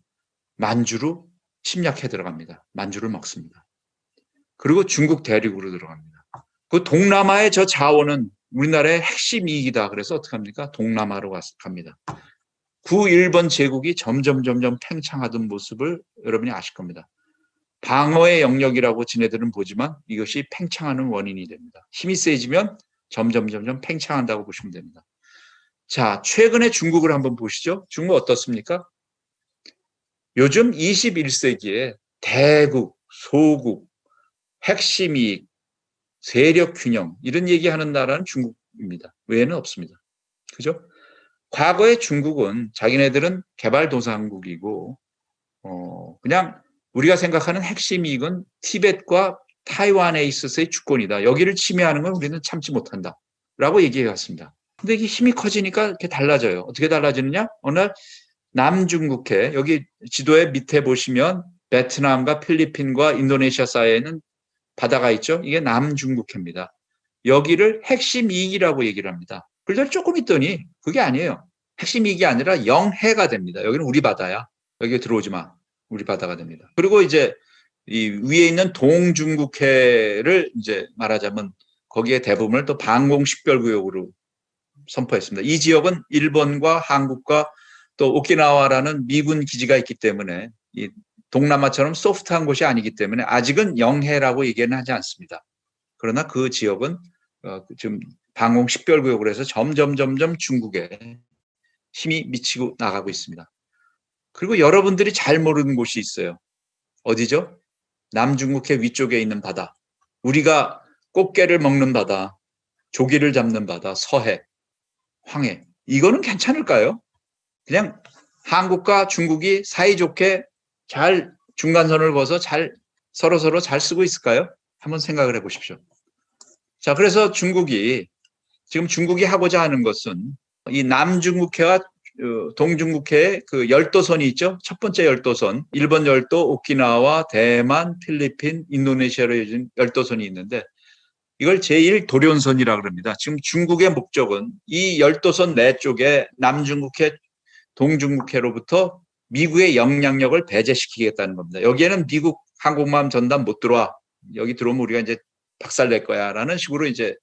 만주로 침략해 들어갑니다. 만주를 먹습니다. 그리고 중국 대륙으로 들어갑니다. 그 동남아의 저 자원은 우리나라의 핵심 이익이다. 그래서 어떻게 합니까? 동남아로 갑니다. 구일본 제국이 점점 팽창하던 모습을 여러분이 아실 겁니다. 방어의 영역이라고 지네들은 보지만 이것이 팽창하는 원인이 됩니다. 힘이 세지면 점점 팽창한다고 보시면 됩니다. 자, 최근에 중국을 한번 보시죠. 중국 어떻습니까? 요즘 21세기에 대국, 소국, 핵심 이익, 세력 균형 이런 얘기하는 나라는 중국입니다. 외에는 없습니다. 그죠? 과거의 중국은 자기네들은 개발도상국이고 그냥 우리가 생각하는 핵심 이익은 티벳과 타이완에 있어서의 주권이다. 여기를 침해하는 건 우리는 참지 못한다. 라고 얘기해 왔습니다. 근데 이게 힘이 커지니까 이렇게 달라져요. 어떻게 달라지느냐? 어느 날 남중국해, 여기 지도의 밑에 보시면 베트남과 필리핀과 인도네시아 사이에는 바다가 있죠. 이게 남중국해입니다. 여기를 핵심 이익이라고 얘기를 합니다. 그런데 조금 있더니 그게 아니에요. 핵심 이익이 아니라 영해가 됩니다. 여기는 우리 바다야. 여기 들어오지 마. 우리 바다가 됩니다. 그리고 이제 이 위에 있는 동중국해를 이제 말하자면 거기에 대부분을 또 방공식별구역으로 선포했습니다. 이 지역은 일본과 한국과 또 오키나와라는 미군 기지가 있기 때문에 이 동남아처럼 소프트한 곳이 아니기 때문에 아직은 영해라고 얘기는 하지 않습니다. 그러나 그 지역은 지금 방공식별구역으로 해서 점점 중국에 힘이 미치고 나가고 있습니다. 그리고 여러분들이 잘 모르는 곳이 있어요. 어디죠? 남중국해 위쪽에 있는 바다. 우리가 꽃게를 먹는 바다, 조기를 잡는 바다, 서해, 황해. 이거는 괜찮을까요? 그냥 한국과 중국이 사이좋게 잘 중간선을 그어서 잘 서로 잘 쓰고 있을까요? 한번 생각을 해보십시오. 자, 그래서 중국이 지금 중국이 하고자 하는 것은 이 남중국해와 동중국해의 그 열도선이 있죠. 첫 번째 열도선, 일본 열도, 오키나와, 대만, 필리핀, 인도네시아로 이어진 열도선이 있는데 이걸 제1도련선이라고 합니다. 지금 중국의 목적은 이 열도선 내 쪽에 남중국해, 동중국해로부터 미국의 영향력을 배제시키겠다는 겁니다. 여기에는 미국 항공모함 전단 못 들어와. 여기 들어오면 우리가 이제 박살낼 거야라는 식으로 이제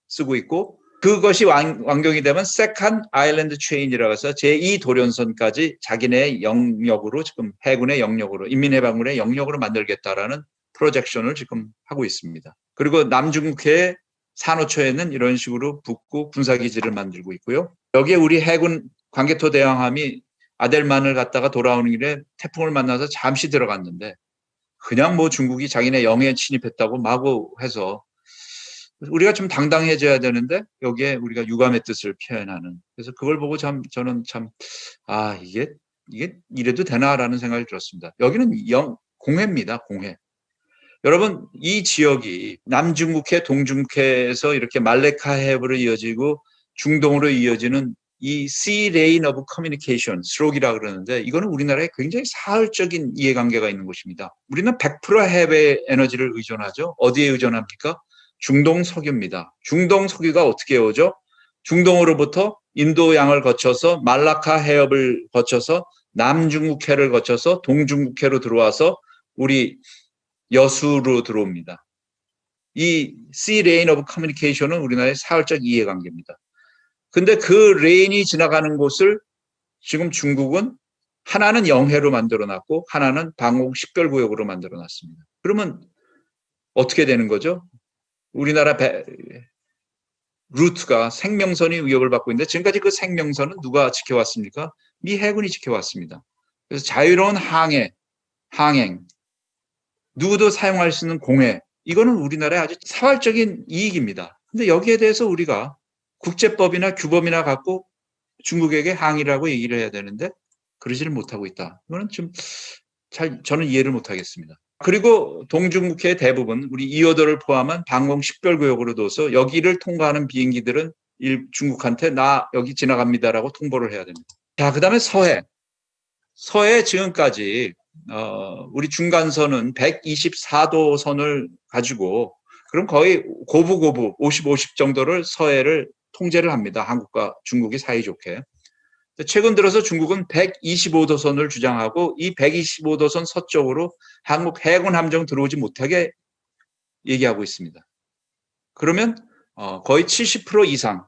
쓰고 있고 그것이 완경이 되면 세컨 아일랜드 체인이라고 해서 제2도련선까지 자기네 영역으로 지금 해군의 영역으로 인민해방군의 영역으로 만들겠다라는 프로젝션을 지금 하고 있습니다. 그리고 남중국해 산호초에는 이런 식으로 북구 군사기지를 만들고 있고요. 여기에 우리 해군 광개토 대왕함이 아델만을 갔다가 돌아오는 길에 태풍을 만나서 잠시 들어갔는데 그냥 뭐 중국이 자기네 영해에 침입했다고 마구 해서 우리가 좀 당당해져야 되는데 여기에 우리가 유감의 뜻을 표현하는 그래서 그걸 보고 저는 이게 이래도 되나라는 생각이 들었습니다. 여기는 공해입니다. 공해. 여러분 이 지역이 남중국해 동중국해에서 이렇게 말레카 해협으로 이어지고 중동으로 이어지는 이 Sea Lane of Communication, 스록이라고 그러는데 이거는 우리나라에 굉장히 사흘적인 이해관계가 있는 곳입니다. 우리는 100% 해외 에너지를 의존하죠. 어디에 의존합니까? 중동 석유입니다. 중동 석유가 어떻게 오죠? 중동으로부터 인도양을 거쳐서 말라카 해협을 거쳐서 남중국해를 거쳐서 동중국해로 들어와서 우리 여수로 들어옵니다. 이 Sea Lane of Communication은 우리나라의 사흘적 이해관계입니다. 근데 그 레인이 지나가는 곳을 지금 중국은 하나는 영해로 만들어놨고 하나는 방공 식별구역으로 만들어놨습니다. 그러면 어떻게 되는 거죠? 우리나라 루트가 생명선이 위협을 받고 있는데 지금까지 그 생명선은 누가 지켜왔습니까? 미 해군이 지켜왔습니다. 그래서 자유로운 항행, 누구도 사용할 수 있는 공해, 이거는 우리나라의 아주 사활적인 이익입니다. 근데 여기에 대해서 우리가 국제법이나 규범이나 갖고 중국에게 항의라고 얘기를 해야 되는데 그러지를 못하고 있다. 이거는 좀 저는 이해를 못하겠습니다. 그리고 동중국해 대부분 우리 2호도를 포함한 방공 식별구역으로 둬서 여기를 통과하는 비행기들은 중국한테 나 여기 지나갑니다라고 통보를 해야 됩니다. 자, 그다음에 서해 지금까지 우리 중간선은 124도 선을 가지고 그럼 거의 고부 50 정도를 서해를 통제를 합니다. 한국과 중국이 사이좋게. 최근 들어서 중국은 125도 선을 주장하고 이 125도 선 서쪽으로 한국 해군 함정 들어오지 못하게 얘기하고 있습니다. 그러면 거의 70% 이상,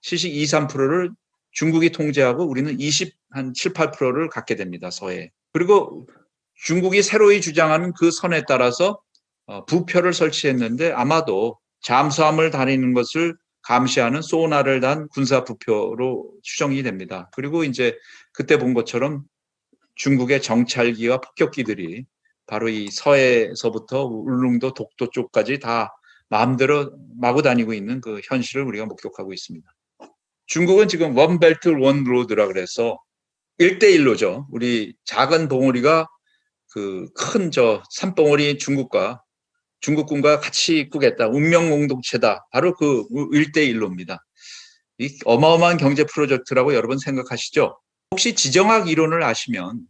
72, 3%를 중국이 통제하고 우리는 20, 7, 8%를 갖게 됩니다. 서해. 그리고 중국이 새로이 주장하는 그 선에 따라서 부표를 설치했는데 아마도 잠수함을 다니는 것을 감시하는 소나를 단 군사 부표로 추정이 됩니다. 그리고 이제 그때 본 것처럼 중국의 정찰기와 폭격기들이 바로 이 서해에서부터 울릉도, 독도 쪽까지 다 마음대로 마구 다니고 있는 그 현실을 우리가 목격하고 있습니다. 중국은 지금 원벨트 원로드라 그래서 1대1로죠. 우리 작은 봉우리가 그 큰 산봉우리 중국군과 같이 꾸겠다. 운명 공동체다. 바로 그 1대1로입니다. 이 어마어마한 경제 프로젝트라고 여러분 생각하시죠? 혹시 지정학 이론을 아시면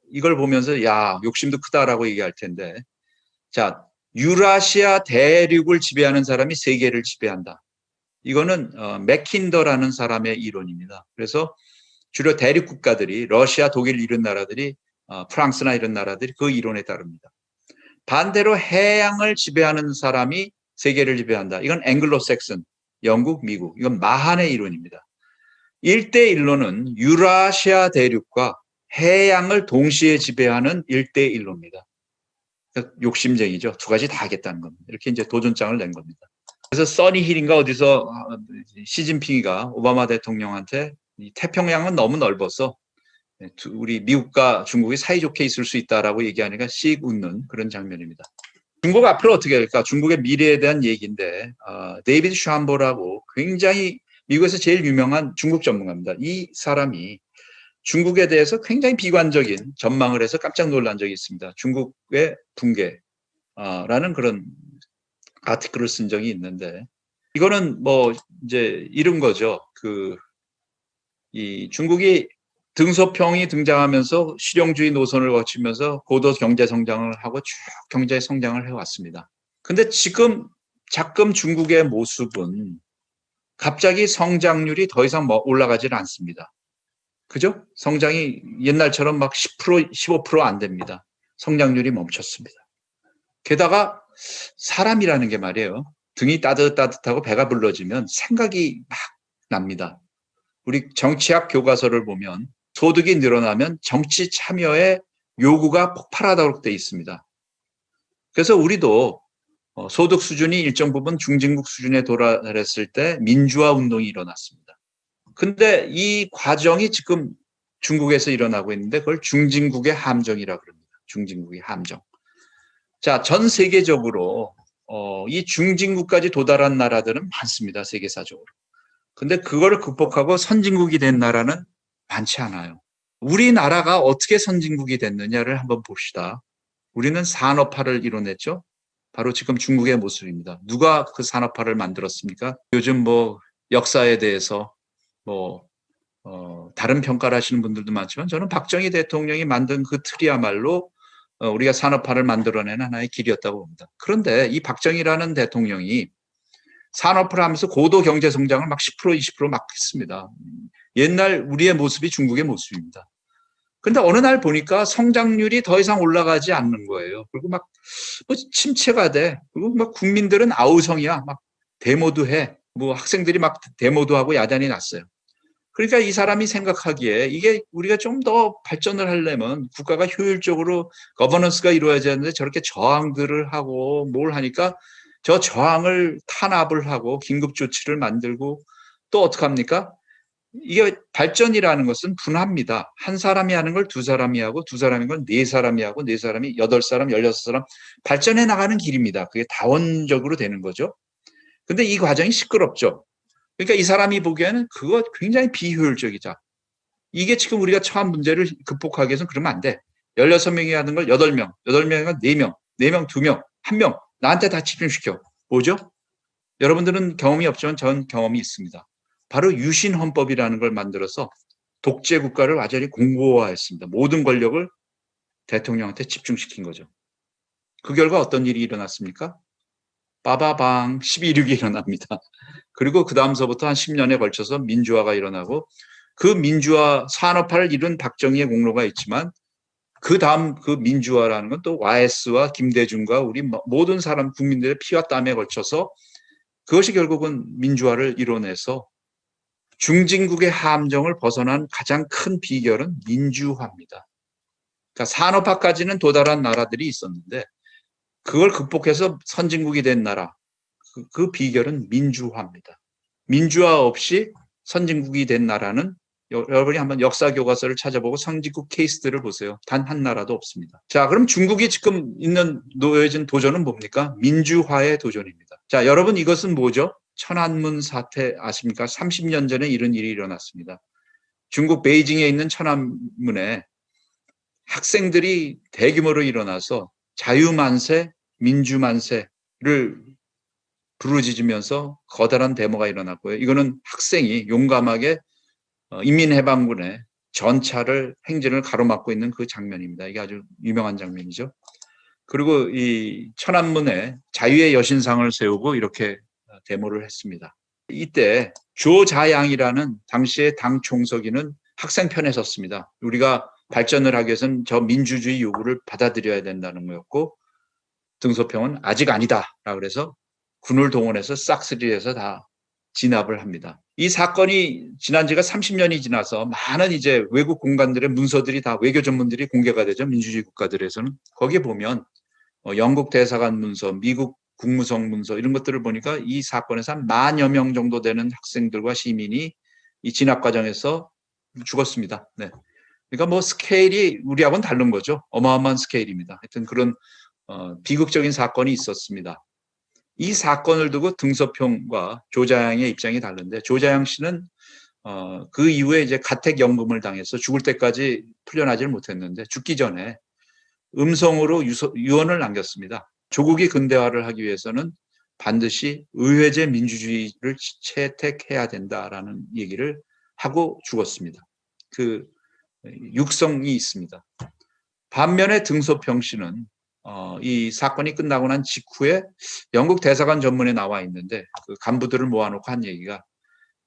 이걸 보면서 야, 욕심도 크다라고 얘기할 텐데 자, 유라시아 대륙을 지배하는 사람이 세계를 지배한다. 이거는 맥킨더라는 사람의 이론입니다. 그래서 주로 대륙 국가들이 러시아, 독일 이런 나라들이 프랑스나 이런 나라들이 그 이론에 따릅니다. 반대로 해양을 지배하는 사람이 세계를 지배한다. 이건 앵글로색슨, 영국, 미국. 이건 마한의 이론입니다. 1대1로는 유라시아 대륙과 해양을 동시에 지배하는 1대1로입니다. 욕심쟁이죠. 두 가지 다 하겠다는 겁니다. 이렇게 이제 도전장을 낸 겁니다. 그래서 써니힐인가 어디서 시진핑이가 오바마 대통령한테 이 태평양은 너무 넓어서 우리 미국과 중국이 사이좋게 있을 수 있다라고 얘기하니까 씩 웃는 그런 장면입니다. 중국 앞으로 어떻게 할까? 중국의 미래에 대한 얘기인데 데이비드 샴보라고 굉장히 미국에서 제일 유명한 중국 전문가입니다. 이 사람이 중국에 대해서 굉장히 비관적인 전망을 해서 깜짝 놀란 적이 있습니다. 중국의 붕괴라는 그런 아티클을 쓴 적이 있는데 이거는 뭐 이제 이런 거죠. 이 중국이 등소평이 등장하면서 실용주의 노선을 거치면서 고도 경제 성장을 하고 쭉 경제 성장을 해왔습니다. 근데 지금 중국의 모습은 갑자기 성장률이 더 이상 올라가질 않습니다. 그죠? 성장이 옛날처럼 막 10%, 15%안 됩니다. 성장률이 멈췄습니다. 게다가 사람이라는 게 말이에요. 등이 따뜻하고 배가 불러지면 생각이 막 납니다. 우리 정치학 교과서를 보면 소득이 늘어나면 정치 참여의 요구가 폭발하도록 되어 있습니다. 그래서 우리도 소득 수준이 일정 부분 중진국 수준에 도달했을 때 민주화 운동이 일어났습니다. 근데 이 과정이 지금 중국에서 일어나고 있는데 그걸 중진국의 함정이라고 합니다. 중진국의 함정. 자, 전 세계적으로 이 중진국까지 도달한 나라들은 많습니다. 세계사적으로. 근데 그걸 극복하고 선진국이 된 나라는 많지 않아요. 우리나라가 어떻게 선진국이 됐느냐를 한번 봅시다. 우리는 산업화를 이뤄냈죠. 바로 지금 중국의 모습입니다. 누가 그 산업화를 만들었습니까? 요즘 뭐 역사에 대해서 뭐 다른 평가를 하시는 분들도 많지만 저는 박정희 대통령이 만든 그 틀이야말로 우리가 산업화를 만들어내는 하나의 길이었다고 봅니다. 그런데 이 박정희라는 대통령이 산업화를 하면서 고도 경제 성장을 막 10%, 20%막 했습니다. 옛날 우리의 모습이 중국의 모습입니다. 그런데 어느 날 보니까 성장률이 더 이상 올라가지 않는 거예요. 그리고 막 뭐 침체가 돼. 그리고 막 국민들은 아우성이야. 막 데모도 해. 뭐 학생들이 막 데모도 하고 야단이 났어요. 그러니까 이 사람이 생각하기에 이게 우리가 좀 더 발전을 하려면 국가가 효율적으로 거버넌스가 이루어져야 되는데 저렇게 저항들을 하고 뭘 하니까 저 저항을 탄압을 하고 긴급 조치를 만들고 또 어떡합니까? 이게 발전이라는 것은 분합니다. 한 사람이 하는 걸 두 사람이 하고 두 사람인 걸 네 사람이 하고 네 사람이 8사람, 16사람 발전해 나가는 길입니다. 그게 다원적으로 되는 거죠. 근데 이 과정이 시끄럽죠. 그러니까 이 사람이 보기에는 그거 굉장히 비효율적이다. 이게 지금 우리가 처한 문제를 극복하기 위해서는 그러면 안 돼. 16명이 하는 걸 8명, 8명이 4명, 4명 2명, 1명 나한테 다 집중시켜. 뭐죠? 여러분들은 경험이 없지만 전 경험이 있습니다. 바로 유신헌법이라는 걸 만들어서 독재 국가를 완전히 공고화했습니다. 모든 권력을 대통령한테 집중시킨 거죠. 그 결과 어떤 일이 일어났습니까? 빠바방 12.6이 일어납니다. 그리고 그 다음서부터 한 10년에 걸쳐서 민주화가 일어나고 그 민주화 산업화를 이룬 박정희의 공로가 있지만 그 다음 그 민주화라는 건 또 YS와 김대중과 우리 모든 사람 국민들의 피와 땀에 걸쳐서 그것이 결국은 민주화를 이뤄내서 중진국의 함정을 벗어난 가장 큰 비결은 민주화입니다. 그러니까 산업화까지는 도달한 나라들이 있었는데 그걸 극복해서 선진국이 된 나라, 그 비결은 민주화입니다. 민주화 없이 선진국이 된 나라는 여러분이 한번 역사 교과서를 찾아보고 선진국 케이스들을 보세요. 단 한 나라도 없습니다. 자, 그럼 중국이 지금 놓여진 도전은 뭡니까? 민주화의 도전입니다. 자, 여러분 이것은 뭐죠? 천안문 사태 아십니까? 30년 전에 이런 일이 일어났습니다. 중국 베이징에 있는 천안문에 학생들이 대규모로 일어나서 자유만세, 민주만세를 부르짖으면서 거대한 데모가 일어났고요. 이거는 학생이 용감하게 인민해방군의 전차를 행진을 가로막고 있는 그 장면입니다. 이게 아주 유명한 장면이죠. 그리고 이 천안문에 자유의 여신상을 세우고 이렇게 데모를 했습니다. 이때 조자양이라는 당시의 당 총서기는 학생 편에 섰습니다. 우리가 발전을 하기 위해서는 저 민주주의 요구를 받아들여야 된다는 거였고 등소평은 아직 아니다 라고 그래서 군을 동원해서 싹쓸이해서 다 진압을 합니다. 이 사건이 지난 지가 30년이 지나서 많은 이제 외국 공간들의 문서들이 다 외교 전문들이 공개가 되죠. 민주주의 국가들에서는. 거기에 보면 영국 대사관 문서, 미국 국무성 문서 이런 것들을 보니까 이 사건에서 한 10,000여 명 정도 되는 학생들과 시민이 이 진압 과정에서 죽었습니다. 네. 그러니까 뭐 스케일이 우리하고는 다른 거죠. 어마어마한 스케일입니다. 하여튼 그런 비극적인 사건이 있었습니다. 이 사건을 두고 등소평과 조자양의 입장이 다른데 조자양 씨는 그 이후에 이제 가택연금을 당해서 죽을 때까지 풀려나지를 못했는데 죽기 전에 음성으로 유언을 남겼습니다. 조국이 근대화를 하기 위해서는 반드시 의회제 민주주의를 채택해야 된다라는 얘기를 하고 죽었습니다. 그 육성이 있습니다. 반면에 등소평 씨는 이 사건이 끝나고 난 직후에 영국 대사관 전문에 나와 있는데 그 간부들을 모아놓고 한 얘기가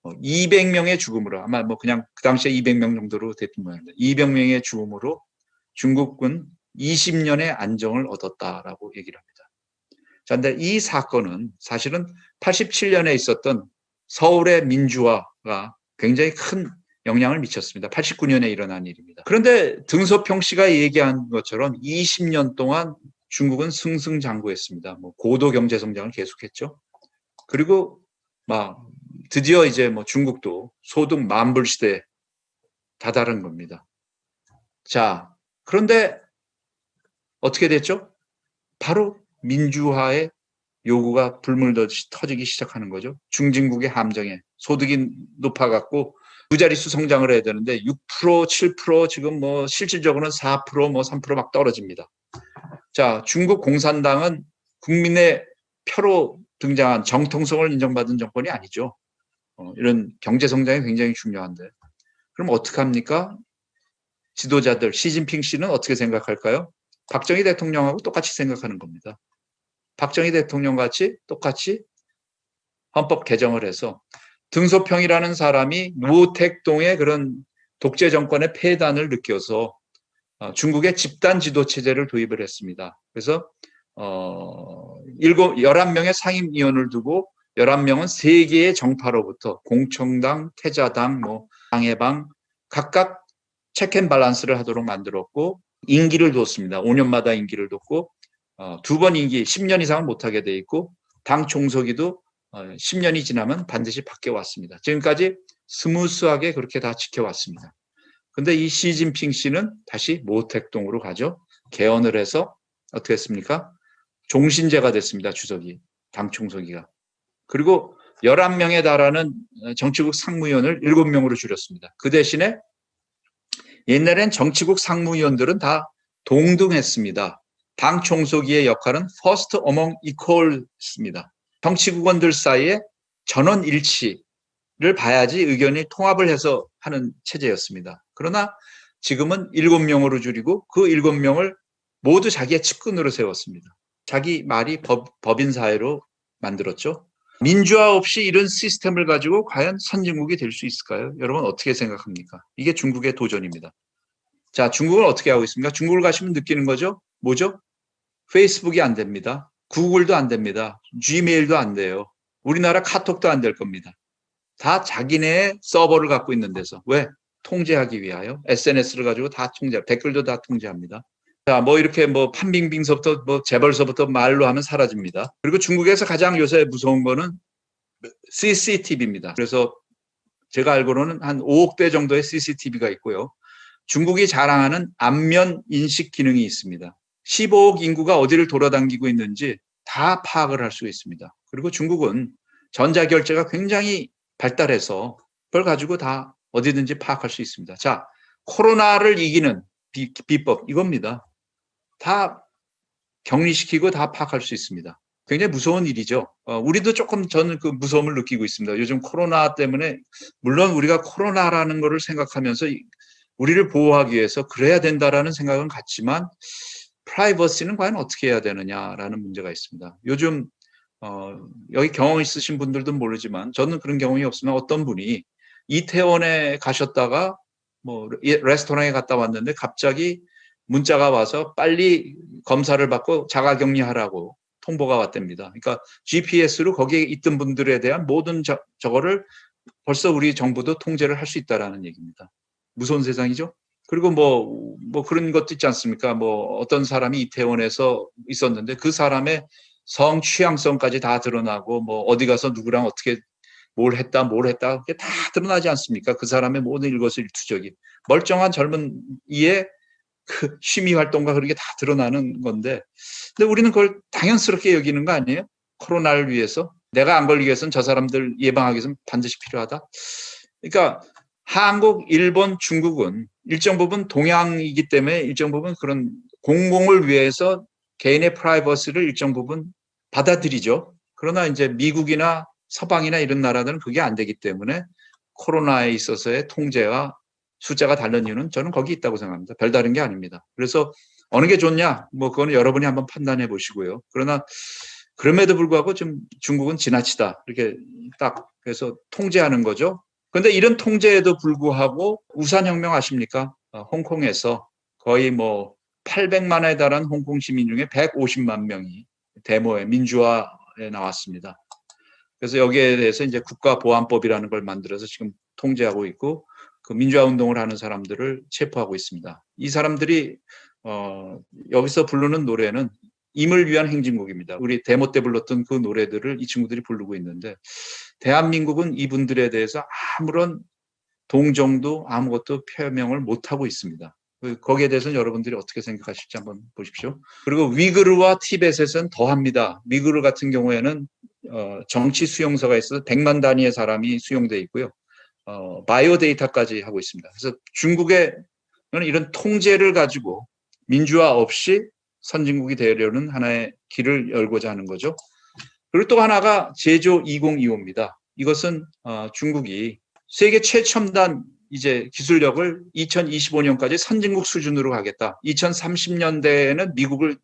200명의 죽음으로, 아마 뭐 그냥 그 당시에 200명 정도로 됐던 모양입니다. 200명의 죽음으로 중국군 20년의 안정을 얻었다라고 얘기를 합니다. 자, 근데 이 사건은 사실은 87년에 있었던 서울의 민주화가 굉장히 큰 영향을 미쳤습니다. 89년에 일어난 일입니다. 그런데 등소평 씨가 얘기한 것처럼 20년 동안 중국은 승승장구했습니다. 뭐 고도 경제 성장을 계속했죠. 그리고 막 드디어 이제 뭐 중국도 소득 만불 시대에 다다른 겁니다. 자, 그런데 어떻게 됐죠? 바로 민주화의 요구가 불물듯이 터지기 시작하는 거죠. 중진국의 함정에 소득이 높아갖고 두 자릿수 성장을 해야 되는데 6%, 7% 지금 뭐 실질적으로는 4%, 뭐 3%막 떨어집니다. 자, 중국 공산당은 국민의 표로 등장한 정통성을 인정받은 정권이 아니죠. 이런 경제 성장이 굉장히 중요한데. 그럼 어떡합니까? 지도자들, 시진핑 씨는 어떻게 생각할까요? 박정희 대통령하고 똑같이 생각하는 겁니다. 박정희 대통령 같이 똑같이 헌법 개정을 해서 등소평이라는 사람이 노택동의 그런 독재 정권의 폐단을 느껴서 중국의 집단 지도 체제를 도입을 했습니다. 그래서 11명의 상임위원을 두고 11명은 3개의 정파로부터 공청당, 태자당, 뭐 당해방 각각 체크앤밸런스를 하도록 만들었고 임기를 뒀습니다. 5년마다 임기를 뒀고 2번 임기 10년 이상은 못하게 돼 있고 당 총서기도 10년이 지나면 반드시 바뀌어왔습니다. 지금까지 스무스하게 그렇게 다 지켜왔습니다. 근데 이 시진핑 씨는 다시 모택동으로 가죠. 개헌을 해서 어떻게 했습니까? 종신제가 됐습니다. 주석이, 당 총서기가. 그리고 11명에 달하는 정치국 상무위원을 7명으로 줄였습니다. 그 대신에 옛날엔 정치국 상무위원들은 다 동등했습니다. 당 총서기의 역할은 first among equals입니다. 정치국원들 사이에 전원 일치를 봐야지 의견이 통합을 해서 하는 체제였습니다. 그러나 지금은 7명으로 줄이고 그 7명을 모두 자기의 측근으로 세웠습니다. 자기 말이 법인 사회로 만들었죠. 민주화 없이 이런 시스템을 가지고 과연 선진국이 될 수 있을까요? 여러분 어떻게 생각합니까? 이게 중국의 도전입니다. 자, 중국은 어떻게 하고 있습니까? 중국을 가시면 느끼는 거죠? 뭐죠? 페이스북이 안 됩니다. 구글도 안 됩니다. 지메일도 안 돼요. 우리나라 카톡도 안 될 겁니다. 다 자기네의 서버를 갖고 있는 데서. 왜? 통제하기 위하여. SNS를 가지고 다 통제, 댓글도 다 통제합니다. 자, 뭐 이렇게 뭐 판빙빙서부터 뭐 재벌서부터 말로 하면 사라집니다. 그리고 중국에서 가장 요새 무서운 거는 CCTV입니다. 그래서 제가 알고로는 한 5억 대 정도의 CCTV가 있고요. 중국이 자랑하는 안면 인식 기능이 있습니다. 15억 인구가 어디를 돌아다니고 있는지 다 파악을 할 수 있습니다. 그리고 중국은 전자결제가 굉장히 발달해서 그걸 가지고 다 어디든지 파악할 수 있습니다. 자, 코로나를 이기는 비법 이겁니다. 다 격리시키고 다 파악할 수 있습니다. 굉장히 무서운 일이죠. 우리도 조금 저는 그 무서움을 느끼고 있습니다. 요즘 코로나 때문에 물론 우리가 코로나라는 거를 생각하면서 우리를 보호하기 위해서 그래야 된다라는 생각은 같지만 프라이버시는 과연 어떻게 해야 되느냐라는 문제가 있습니다. 요즘 여기 경험 있으신 분들도 모르지만 저는 그런 경험이 없으면 어떤 분이 이태원에 가셨다가 뭐 레스토랑에 갔다 왔는데 갑자기 문자가 와서 빨리 검사를 받고 자가격리하라고 통보가 왔답니다. 그러니까 GPS로 거기에 있던 분들에 대한 모든 저거를 벌써 우리 정부도 통제를 할 수 있다라는 얘기입니다. 무서운 세상이죠. 그리고 뭐 그런 것도 있지 않습니까? 뭐 어떤 사람이 이태원에서 있었는데 그 사람의 성 취향성까지 다 드러나고 뭐 어디 가서 누구랑 어떻게 뭘 했다 그게 다 드러나지 않습니까? 그 사람의 모든 일거수일투족이 멀쩡한 젊은 이의 그 취미 활동과 그런 게 다 드러나는 건데, 근데 우리는 그걸 당연스럽게 여기는 거 아니에요? 코로나를 위해서 내가 안 걸리기 위해서는 저 사람들 예방하기 위해서는 반드시 필요하다. 그러니까 한국, 일본, 중국은 일정 부분 동양이기 때문에 일정 부분 그런 공공을 위해서 개인의 프라이버시를 일정 부분 받아들이죠. 그러나 이제 미국이나 서방이나 이런 나라들은 그게 안 되기 때문에 코로나에 있어서의 통제와 숫자가 다른 이유는 저는 거기 있다고 생각합니다. 별다른 게 아닙니다. 그래서 어느 게 좋냐? 뭐 그거는 여러분이 한번 판단해 보시고요. 그러나 그럼에도 불구하고 좀 중국은 지나치다. 이렇게 딱 그래서 통제하는 거죠. 그런데 이런 통제에도 불구하고 우산혁명 아십니까? 홍콩에서 거의 뭐 800만에 달한 홍콩 시민 중에 150만 명이 데모에 민주화에 나왔습니다. 그래서 여기에 대해서 이제 국가보안법이라는 걸 만들어서 지금 통제하고 있고 그 민주화 운동을 하는 사람들을 체포하고 있습니다. 이 사람들이 여기서 부르는 노래는 임을 위한 행진곡입니다. 우리 데모 때 불렀던 그 노래들을 이 친구들이 부르고 있는데 대한민국은 이분들에 대해서 아무런 동정도 아무것도 표명을 못하고 있습니다. 거기에 대해서는 여러분들이 어떻게 생각하실지 한번 보십시오. 그리고 위구르와 티벳에서는 더합니다. 위구르 같은 경우에는 정치 수용소가 있어서 100만 단위의 사람이 수용돼 있고요. 바이오 데이터까지 하고 있습니다. 그래서 중국의 이런 통제를 가지고 민주화 없이 선진국이 되려는 하나의 길을 열고자 하는 거죠. 그리고 또 하나가 제조 2025입니다. 이것은 중국이 세계 최첨단 이제 기술력을 2025년까지 선진국 수준으로 가겠다. 2030년대에는 미국을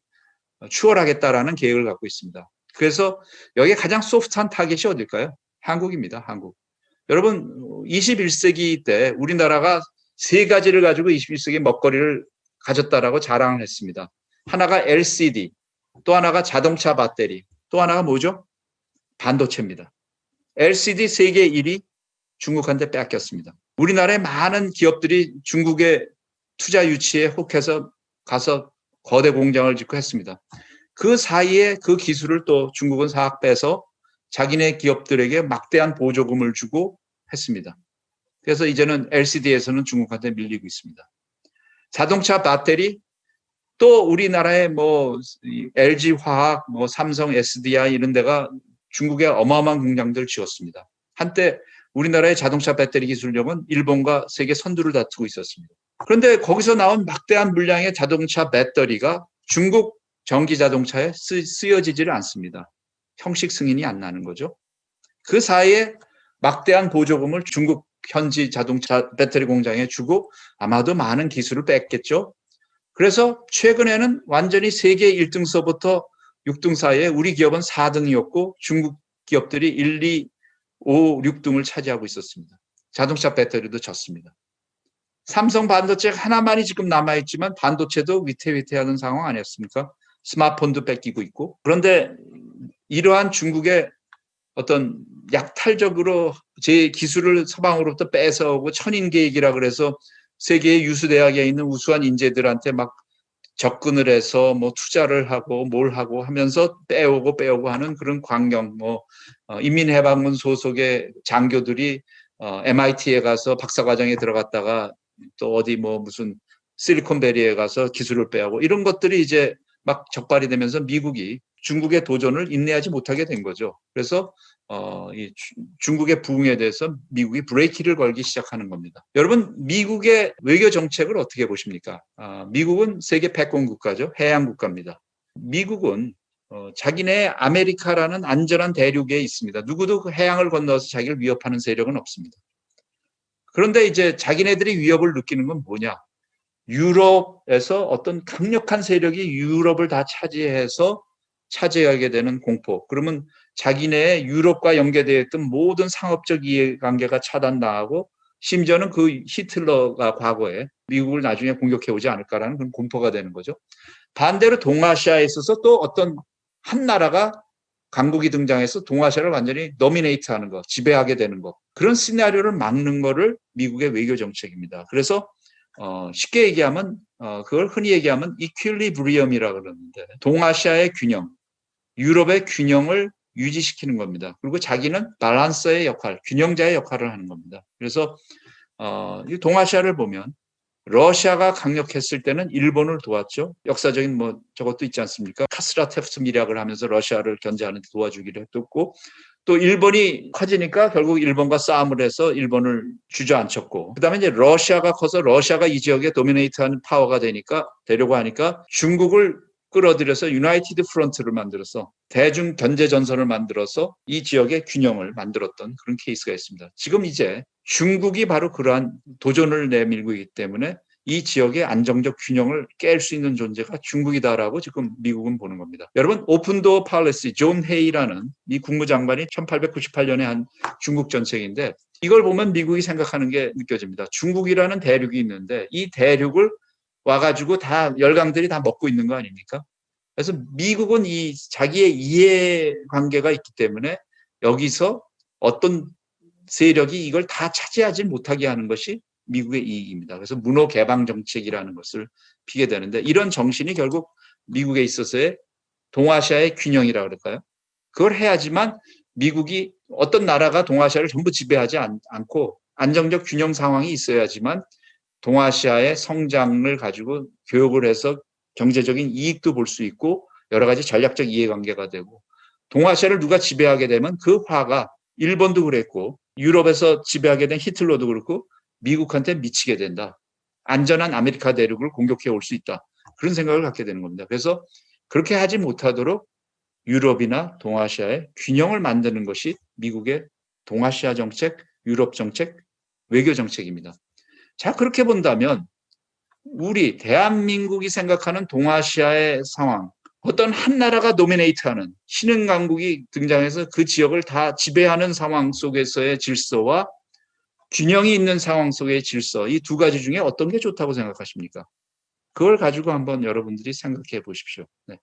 추월하겠다라는 계획을 갖고 있습니다. 그래서 여기에 가장 소프트한 타겟이 어딜까요? 한국입니다. 한국. 여러분 21세기 때 우리나라가 세 가지를 가지고 21세기 먹거리를 가졌다라고 자랑을 했습니다. 하나가 LCD, 또 하나가 자동차 배터리, 또 하나가 뭐죠? 반도체입니다. LCD 세계 1위 중국한테 뺏겼습니다. 우리나라의 많은 기업들이 중국의 투자 유치에 혹해서 가서 거대 공장을 짓고 했습니다. 그 사이에 그 기술을 또 중국은 싹 빼서 자기네 기업들에게 막대한 보조금을 주고 했습니다. 그래서 이제는 LCD에서는 중국한테 밀리고 있습니다. 자동차 배터리 또 우리나라의 뭐 LG 화학, 뭐 삼성 SDI 이런 데가 중국에 어마어마한 공장들을 지었습니다. 한때 우리나라의 자동차 배터리 기술력은 일본과 세계 선두를 다투고 있었습니다. 그런데 거기서 나온 막대한 물량의 자동차 배터리가 중국 전기 자동차에 쓰여지지를 않습니다. 형식 승인이 안 나는 거죠. 그 사이에 막대한 보조금을 중국 현지 자동차 배터리 공장에 주고 아마도 많은 기술을 뺐겠죠. 그래서 최근에는 완전히 세계 1등서부터 6등 사이에 우리 기업은 4등이었고 중국 기업들이 1, 2, 5, 6등을 차지하고 있었습니다. 자동차 배터리도 졌습니다. 삼성 반도체 하나만이 지금 남아있지만 반도체도 위태위태하는 상황 아니었습니까? 스마트폰도 뺏기고 있고. 그런데 이러한 중국의 어떤 약탈적으로 제 기술을 서방으로부터 뺏어오고 천인계획이라 그래서 세계의 유수대학에 있는 우수한 인재들한테 막 접근을 해서 뭐 투자를 하고 뭘 하고 하면서 빼오고 하는 그런 광경, 뭐 인민해방군 소속의 장교들이 MIT에 가서 박사과정에 들어갔다가 또 어디 뭐 무슨 실리콘밸리에 가서 기술을 빼오고 이런 것들이 이제 막 적발이 되면서 미국이 중국의 도전을 인내하지 못하게 된 거죠. 그래서 이 중국의 부흥에 대해서 미국이 브레이크를 걸기 시작하는 겁니다. 여러분 미국의 외교 정책을 어떻게 보십니까? 미국은 세계 패권 국가죠. 해양 국가입니다. 미국은 자기네 아메리카라는 안전한 대륙에 있습니다. 누구도 그 해양을 건너서 자기를 위협하는 세력은 없습니다. 그런데 이제 자기네들이 위협을 느끼는 건 뭐냐? 유럽에서 어떤 강력한 세력이 유럽을 다 차지하게 되는 공포. 그러면 자기네 유럽과 연계되어 있던 모든 상업적 이해관계가 차단당하고 심지어는 그 히틀러가 과거에 미국을 나중에 공격해 오지 않을까라는 그런 공포가 되는 거죠. 반대로 동아시아에 있어서 또 어떤 한 나라가 강국이 등장해서 동아시아를 완전히 도미네이트하는 거, 지배하게 되는 거. 그런 시나리오를 막는 거를 미국의 외교 정책입니다. 그래서 쉽게 얘기하면 그걸 흔히 얘기하면 이퀄리브리엄이라고 그러는데 동아시아의 균형, 유럽의 균형을 유지시키는 겁니다. 그리고 자기는 밸런서의 역할, 균형자의 역할을 하는 겁니다. 그래서 이 동아시아를 보면 러시아가 강력했을 때는 일본을 도왔죠. 역사적인 뭐 저것도 있지 않습니까? 카스라테프스 미략을 하면서 러시아를 견제하는 데 도와주기로 했고 또 일본이 커지니까 결국 일본과 싸움을 해서 일본을 주저앉혔고 그다음에 이제 러시아가 커서 러시아가 이 지역에 도미네이트하는 파워가 되려고 하니까 중국을 끌어들여서 유나이티드 프론트를 만들어서 대중 견제 전선을 만들어서 이 지역의 균형을 만들었던 그런 케이스가 있습니다. 지금 이제 중국이 바로 그러한 도전을 내밀고 있기 때문에 이 지역의 안정적 균형을 깰 수 있는 존재가 중국이다라고 지금 미국은 보는 겁니다. 여러분, 오픈도어 팔리시 존 헤이라는 미 국무장관이 1898년에 한 중국 정책인데 이걸 보면 미국이 생각하는 게 느껴집니다. 중국이라는 대륙이 있는데 이 대륙을 와가지고 다 열강들이 다 먹고 있는 거 아닙니까? 그래서 미국은 이 자기의 이해관계가 있기 때문에 여기서 어떤 세력이 이걸 다 차지하지 못하게 하는 것이 미국의 이익입니다. 그래서 문호 개방 정책이라는 것을 피게 되는데 이런 정신이 결국 미국에 있어서의 동아시아의 균형이라고 그럴까요? 그걸 해야지만 미국이 어떤 나라가 동아시아를 전부 지배하지 않고 안정적 균형 상황이 있어야지만 동아시아의 성장을 가지고 교육을 해서 경제적인 이익도 볼 수 있고 여러 가지 전략적 이해관계가 되고 동아시아를 누가 지배하게 되면 그 화가 일본도 그랬고 유럽에서 지배하게 된 히틀러도 그렇고 미국한테 미치게 된다. 안전한 아메리카 대륙을 공격해 올 수 있다. 그런 생각을 갖게 되는 겁니다. 그래서 그렇게 하지 못하도록 유럽이나 동아시아의 균형을 만드는 것이 미국의 동아시아 정책, 유럽 정책, 외교 정책입니다. 자, 그렇게 본다면 우리 대한민국이 생각하는 동아시아의 상황, 어떤 한 나라가 도미네이트하는 신흥 강국이 등장해서 그 지역을 다 지배하는 상황 속에서의 질서와 균형이 있는 상황 속의 질서, 이 두 가지 중에 어떤 게 좋다고 생각하십니까? 그걸 가지고 한번 여러분들이 생각해 보십시오. 네.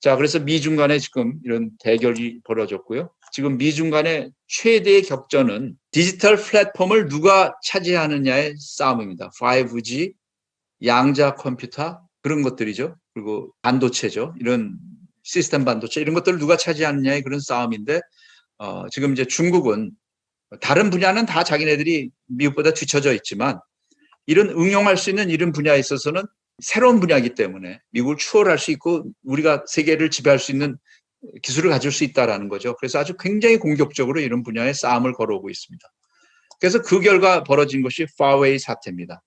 자, 그래서 미중 간에 지금 이런 대결이 벌어졌고요. 지금 미중 간의 최대의 격전은 디지털 플랫폼을 누가 차지하느냐의 싸움입니다. 5G, 양자 컴퓨터 그런 것들이죠. 그리고 반도체죠. 이런 시스템 반도체 이런 것들을 누가 차지하느냐의 그런 싸움인데 지금 이제 중국은 다른 분야는 다 자기네들이 미국보다 뒤처져 있지만 이런 응용할 수 있는 이런 분야에 있어서는 새로운 분야이기 때문에 미국을 추월할 수 있고 우리가 세계를 지배할 수 있는 기술을 가질 수 있다라는 거죠. 그래서 아주 굉장히 공격적으로 이런 분야에 싸움을 걸어오고 있습니다. 그래서 그 결과 벌어진 것이 화웨이 사태입니다.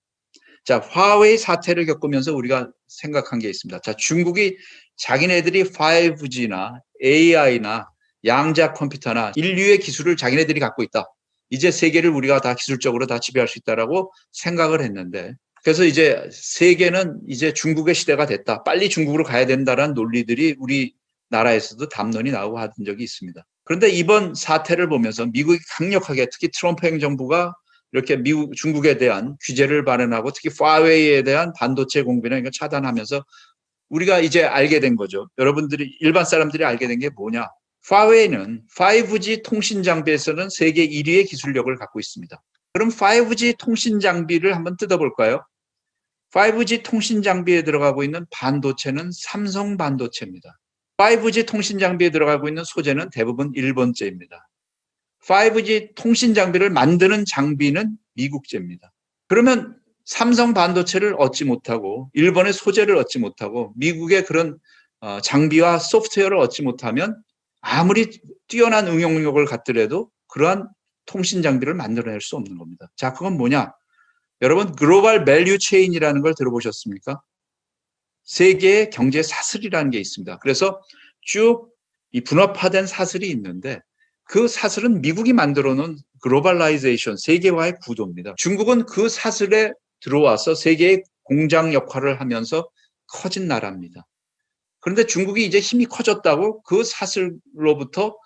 자, 화웨이 사태를 겪으면서 우리가 생각한 게 있습니다. 자, 중국이 자기네들이 5G나 AI나 양자 컴퓨터나 인류의 기술을 자기네들이 갖고 있다. 이제 세계를 우리가 다 기술적으로 다 지배할 수 있다라고 생각을 했는데 그래서 이제 세계는 이제 중국의 시대가 됐다. 빨리 중국으로 가야 된다라는 논리들이 우리나라에서도 담론이 나오고 하던 적이 있습니다. 그런데 이번 사태를 보면서 미국이 강력하게 특히 트럼프 행정부가 이렇게 미국, 중국에 대한 규제를 발행하고 특히 화웨이에 대한 반도체 공급이나 이거 차단하면서 우리가 이제 알게 된 거죠. 여러분들이 일반 사람들이 알게 된 게 뭐냐? 화웨이는 5G 통신 장비에서는 세계 1위의 기술력을 갖고 있습니다. 그럼 5G 통신 장비를 한번 뜯어볼까요? 5G 통신 장비에 들어가고 있는 반도체는 삼성 반도체입니다. 5G 통신 장비에 들어가고 있는 소재는 대부분 일본제입니다. 5G 통신 장비를 만드는 장비는 미국제입니다. 그러면 삼성 반도체를 얻지 못하고 일본의 소재를 얻지 못하고 미국의 그런 장비와 소프트웨어를 얻지 못하면 아무리 뛰어난 응용력을 갖더라도 그러한 통신 장비를 만들어낼 수 없는 겁니다. 자, 그건 뭐냐? 여러분, 글로벌 밸류 체인이라는 걸 들어보셨습니까? 세계의 경제 사슬이라는 게 있습니다. 그래서 쭉 이 분업화된 사슬이 있는데 그 사슬은 미국이 만들어 놓은 글로벌라이제이션, 세계화의 구도입니다. 중국은 그 사슬에 들어와서 세계의 공장 역할을 하면서 커진 나라입니다. 그런데 중국이 이제 힘이 커졌다고 그 사슬로부터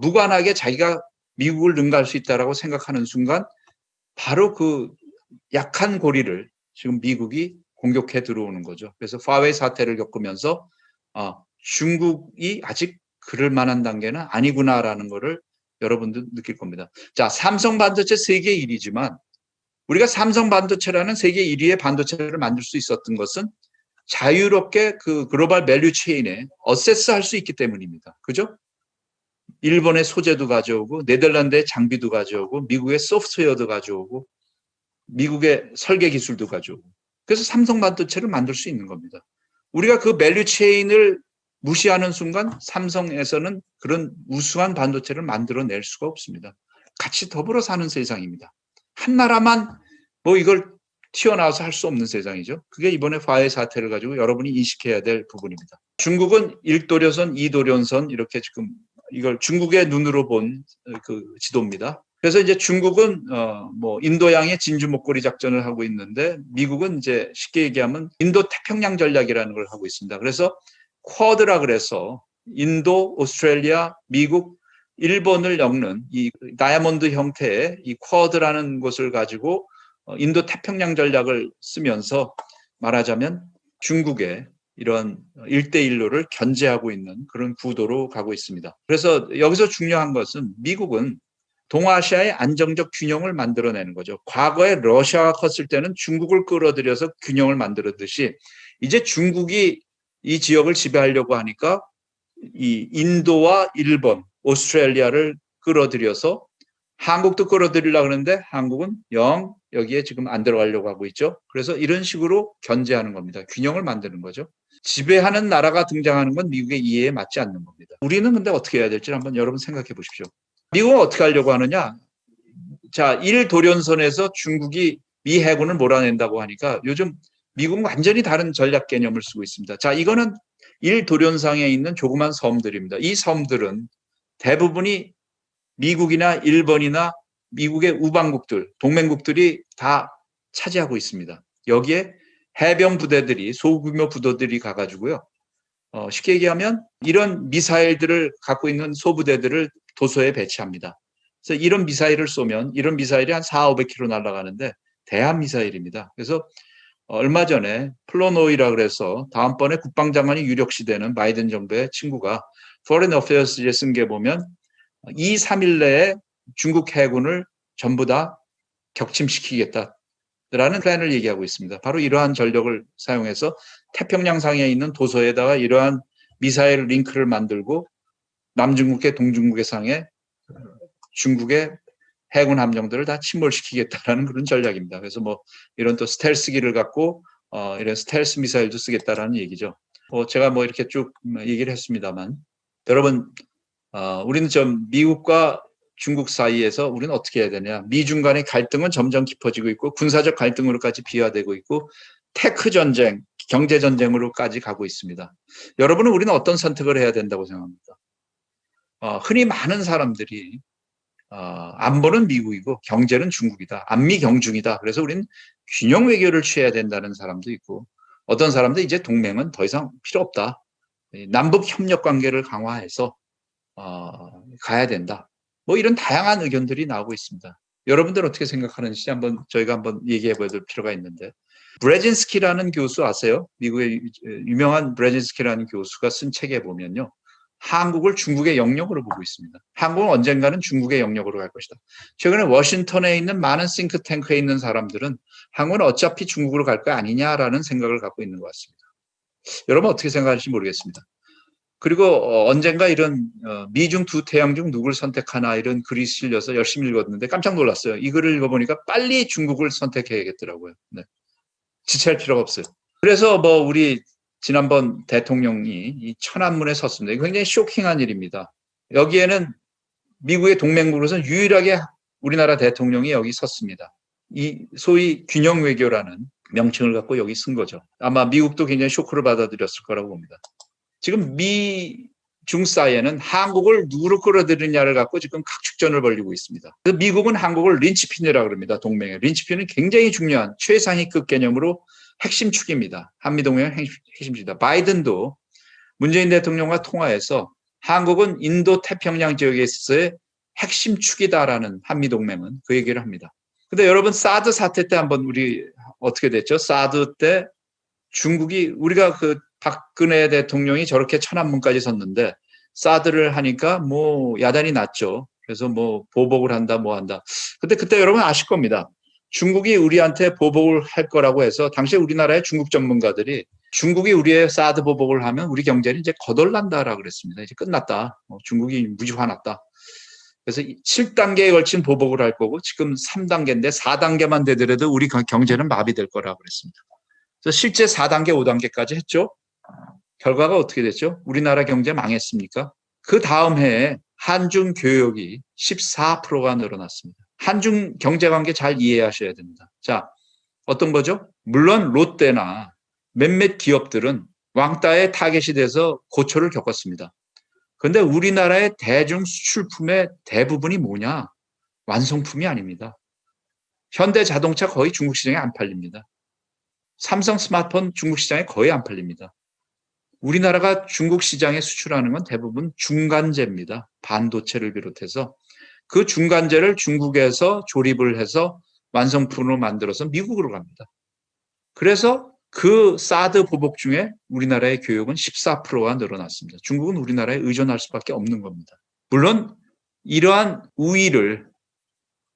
무관하게 자기가 미국을 능가할 수 있다고 생각하는 순간 바로 그 약한 고리를 지금 미국이 공격해 들어오는 거죠. 그래서 화웨이 사태를 겪으면서 중국이 아직 그럴 만한 단계는 아니구나라는 거를 여러분들 느낄 겁니다. 자, 삼성 반도체 세계 1위지만 우리가 삼성 반도체라는 세계 1위의 반도체를 만들 수 있었던 것은 자유롭게 그 글로벌 밸류 체인에 어세스 할 수 있기 때문입니다. 그죠? 일본의 소재도 가져오고 네덜란드의 장비도 가져오고 미국의 소프트웨어도 가져오고 미국의 설계 기술도 가져오고 그래서 삼성 반도체를 만들 수 있는 겁니다. 우리가 그 밸류 체인을 무시하는 순간 삼성에서는 그런 우수한 반도체를 만들어낼 수가 없습니다. 같이 더불어 사는 세상입니다. 한 나라만 뭐 이걸 튀어나와서 할 수 없는 세상이죠. 그게 이번에 화웨이 사태를 가지고 여러분이 인식해야 될 부분입니다. 중국은 1도련선, 2도련선 이렇게 지금 이걸 중국의 눈으로 본 그 지도입니다. 그래서 이제 중국은 뭐 인도양의 진주 목걸이 작전을 하고 있는데 미국은 이제 쉽게 얘기하면 인도 태평양 전략이라는 걸 하고 있습니다. 그래서 쿼드라 그래서 인도, 오스트레일리아, 미국, 일본을 엮는 이 다이아몬드 형태의 이 쿼드라는 것을 가지고 인도 태평양 전략을 쓰면서 말하자면 중국의 이런 1대1로를 견제하고 있는 그런 구도로 가고 있습니다. 그래서 여기서 중요한 것은 미국은 동아시아의 안정적 균형을 만들어내는 거죠. 과거에 러시아가 컸을 때는 중국을 끌어들여서 균형을 만들었듯이 이제 중국이 이 지역을 지배하려고 하니까 이 인도와 일본, 오스트레일리아를 끌어들여서 한국도 끌어들이려고 하는데 한국은 영 여기에 지금 안 들어가려고 하고 있죠. 그래서 이런 식으로 견제하는 겁니다. 균형을 만드는 거죠. 지배하는 나라가 등장하는 건 미국의 이해에 맞지 않는 겁니다. 우리는 근데 어떻게 해야 될지 한번 여러분 생각해 보십시오. 미국은 어떻게 하려고 하느냐? 자, 1도련선에서 중국이 미 해군을 몰아낸다고 하니까 요즘 미국은 완전히 다른 전략 개념을 쓰고 있습니다. 자, 이거는 1도련상에 있는 조그만 섬들입니다. 이 섬들은 대부분이 미국이나 일본이나 미국의 우방국들, 동맹국들이 다 차지하고 있습니다. 여기에 해병 부대들이 소규모 부대들이 가가지고요. 쉽게 얘기하면 이런 미사일들을 갖고 있는 소부대들을 도서에 배치합니다. 그래서 이런 미사일을 쏘면 이런 미사일이 한 400~500km 날아가는데 대한 미사일입니다. 그래서 얼마 전에 플로노이라 그래서 다음번에 국방장관이 유력시되는 바이든 정부의 친구가 Foreign Affairs에 쓴 게 보면 2, 3일 내에 중국 해군을 전부 다 격침시키겠다라는 플랜을 얘기하고 있습니다. 바로 이러한 전력을 사용해서 태평양상에 있는 도서에다가 이러한 미사일 링크를 만들고 남중국해, 동중국해 상에 중국의 해군 함정들을 다 침몰시키겠다라는 그런 전략입니다. 그래서 뭐 이런 또 스텔스기를 갖고 이런 스텔스 미사일도 쓰겠다라는 얘기죠. 제가 뭐 이렇게 쭉 얘기를 했습니다만 여러분 우리는 좀 미국과 중국 사이에서 우리는 어떻게 해야 되냐. 미중 간의 갈등은 점점 깊어지고 있고 군사적 갈등으로까지 비화되고 있고 테크 전쟁, 경제 전쟁으로까지 가고 있습니다. 여러분은 우리는 어떤 선택을 해야 된다고 생각합니까? 흔히 많은 사람들이 안보는 미국이고 경제는 중국이다. 안미경중이다. 그래서 우리는 균형 외교를 취해야 된다는 사람도 있고 어떤 사람도 이제 동맹은 더 이상 필요 없다. 남북 협력 관계를 강화해서 가야 된다. 뭐 이런 다양한 의견들이 나오고 있습니다. 여러분들 어떻게 생각하는지 저희가 한번 얘기해 볼 필요가 있는데 브레진스키라는 교수 아세요? 미국의 유명한 브레진스키라는 교수가 쓴 책에 보면요. 한국을 중국의 영역으로 보고 있습니다. 한국은 언젠가는 중국의 영역으로 갈 것이다. 최근에 워싱턴에 있는 많은 싱크탱크에 있는 사람들은 한국은 어차피 중국으로 갈 거 아니냐라는 생각을 갖고 있는 것 같습니다. 여러분 어떻게 생각하실지 모르겠습니다. 그리고 언젠가 이런 미중 두 태양 중 누굴 선택하나 이런 글이 실려서 열심히 읽었는데 깜짝 놀랐어요. 이 글을 읽어보니까 빨리 중국을 선택해야겠더라고요. 네. 지체할 필요가 없어요. 그래서 뭐 우리 지난번 대통령이 이 천안문에 섰습니다. 이거 굉장히 쇼킹한 일입니다. 여기에는 미국의 동맹국으로서는 유일하게 우리나라 대통령이 여기 섰습니다. 이 소위 균형 외교라는 명칭을 갖고 여기 쓴 거죠. 아마 미국도 굉장히 쇼크를 받아들였을 거라고 봅니다. 지금 미중 사이에는 한국을 누구로 끌어들이냐를 갖고 지금 각축전을 벌이고 있습니다. 그래서 미국은 한국을 린치핀이라고 합니다. 동맹의 린치핀은 굉장히 중요한 최상위급 개념으로 핵심 축입니다. 한미동맹의 핵심 축이다. 바이든도 문재인 대통령과 통화해서 한국은 인도 태평양 지역에 있어서의 핵심 축이다라는 한미동맹은 그 얘기를 합니다. 근데 여러분 사드 사태 때 한번 우리 어떻게 됐죠? 사드 때 중국이 우리가 그 박근혜 대통령이 저렇게 천안문까지 섰는데 사드를 하니까 뭐 야단이 났죠. 그래서 뭐 보복을 한다 뭐 한다. 근데 그때 여러분 아실 겁니다. 중국이 우리한테 보복을 할 거라고 해서 당시에 우리나라의 중국 전문가들이 중국이 우리의 사드 보복을 하면 우리 경제는 이제 거덜난다라고 그랬습니다. 이제 끝났다. 중국이 무지 화났다. 그래서 7단계에 걸친 보복을 할 거고 지금 3단계인데 4단계만 되더라도 우리 경제는 마비될 거라고 그랬습니다. 그래서 실제 4단계, 5단계까지 했죠. 결과가 어떻게 됐죠? 우리나라 경제 망했습니까? 그 다음 해에 한중 교역이 14%가 늘어났습니다. 한중 경제관계 잘 이해하셔야 됩니다. 자, 어떤 거죠? 물론 롯데나 몇몇 기업들은 왕따의 타겟이 돼서 고초를 겪었습니다. 그런데 우리나라의 대중 수출품의 대부분이 뭐냐? 완성품이 아닙니다. 현대 자동차 거의 중국 시장에 안 팔립니다. 삼성 스마트폰 중국 시장에 거의 안 팔립니다. 우리나라가 중국 시장에 수출하는 건 대부분 중간재입니다. 반도체를 비롯해서 그 중간재를 중국에서 조립을 해서 완성품으로 만들어서 미국으로 갑니다. 그래서 그 사드 보복 중에 우리나라의 교육은 14%가 늘어났습니다. 중국은 우리나라에 의존할 수밖에 없는 겁니다. 물론 이러한 우위를,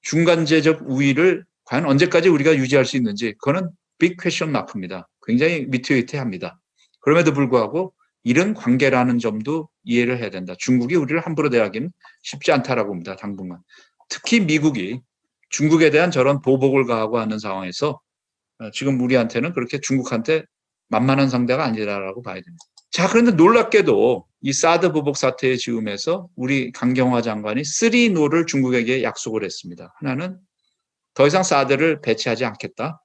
중간재적 우위를 과연 언제까지 우리가 유지할 수 있는지, 그거는 빅 퀘션 마크입니다. 굉장히 미투위태합니다. 그럼에도 불구하고 이런 관계라는 점도 이해를 해야 된다. 중국이 우리를 함부로 대하기는 쉽지 않다라고 봅니다. 당분간. 특히 미국이 중국에 대한 저런 보복을 가하고 하는 상황에서 지금 우리한테는 그렇게 중국한테 만만한 상대가 아니라고 봐야 됩니다. 자, 그런데 놀랍게도 이 사드 보복 사태의 즈음에서 우리 강경화 장관이 3노를 중국에게 약속을 했습니다. 하나는 더 이상 사드를 배치하지 않겠다.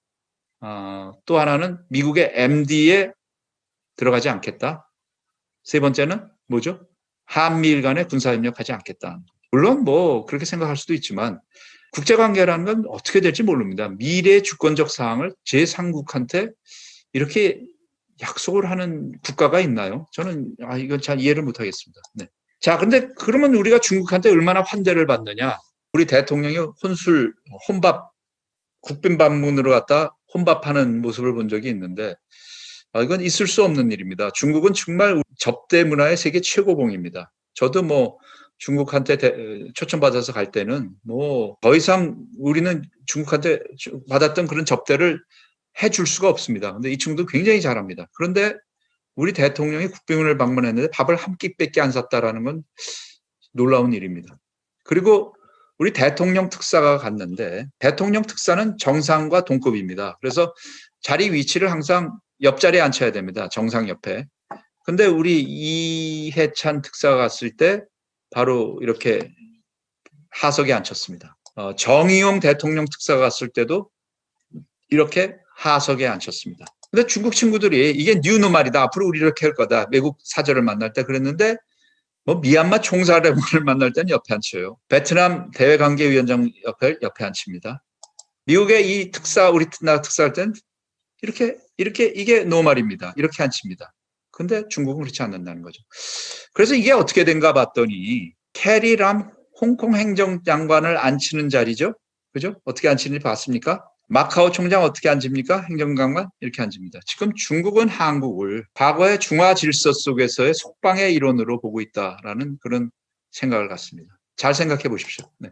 또 하나는 미국의 MD에 들어가지 않겠다. 세 번째는 뭐죠? 한미일 간에 군사협력하지 않겠다. 물론 뭐 그렇게 생각할 수도 있지만 국제관계라는 건 어떻게 될지 모릅니다. 미래의 주권적 사항을 제3국한테 이렇게 약속을 하는 국가가 있나요? 저는 이건 잘 이해를 못하겠습니다. 네. 자, 근데 그러면 우리가 중국한테 얼마나 환대를 받느냐? 우리 대통령이 혼밥, 국빈 방문으로 갔다 혼밥하는 모습을 본 적이 있는데 이건 있을 수 없는 일입니다. 중국은 정말 접대 문화의 세계 최고봉입니다. 저도 뭐 중국한테 초청받아서 갈 때는 뭐 더 이상 우리는 중국한테 받았던 그런 접대를 해줄 수가 없습니다. 근데 이 친구도 굉장히 잘합니다. 그런데 우리 대통령이 국빈을 방문했는데 밥을 한 끼밖에 안 샀다라는 건 놀라운 일입니다. 그리고 우리 대통령 특사가 갔는데 대통령 특사는 정상과 동급입니다. 그래서 자리 위치를 항상 옆자리에 앉혀야 됩니다. 정상 옆에. 근데 우리 이해찬 특사가 갔을 때 바로 이렇게 하석에 앉혔습니다. 정의용 대통령 특사가 갔을 때도 이렇게 하석에 앉혔습니다. 근데 중국 친구들이 이게 뉴노말이다. 앞으로 우리 이렇게 할 거다. 외국 사절을 만날 때 그랬는데 뭐 미얀마 총사령관을 만날 때는 옆에 앉혀요. 베트남 대외관계위원장 옆에 앉힙니다. 미국의 이 특사, 우리 나라 특사 할 때는 이렇게 이게 노말입니다. 이렇게 앉힙니다. 근데 중국은 그렇지 않는다는 거죠. 그래서 이게 어떻게 된가 봤더니 캐리람 홍콩 행정장관을 앉히는 자리죠. 그죠? 어떻게 앉히는지 봤습니까? 마카오 총장 어떻게 앉습니까? 행정장관 이렇게 앉습니다. 지금 중국은 한국을 과거의 중화 질서 속에서의 속방의 일원으로 보고 있다라는 그런 생각을 갖습니다. 잘 생각해 보십시오. 네.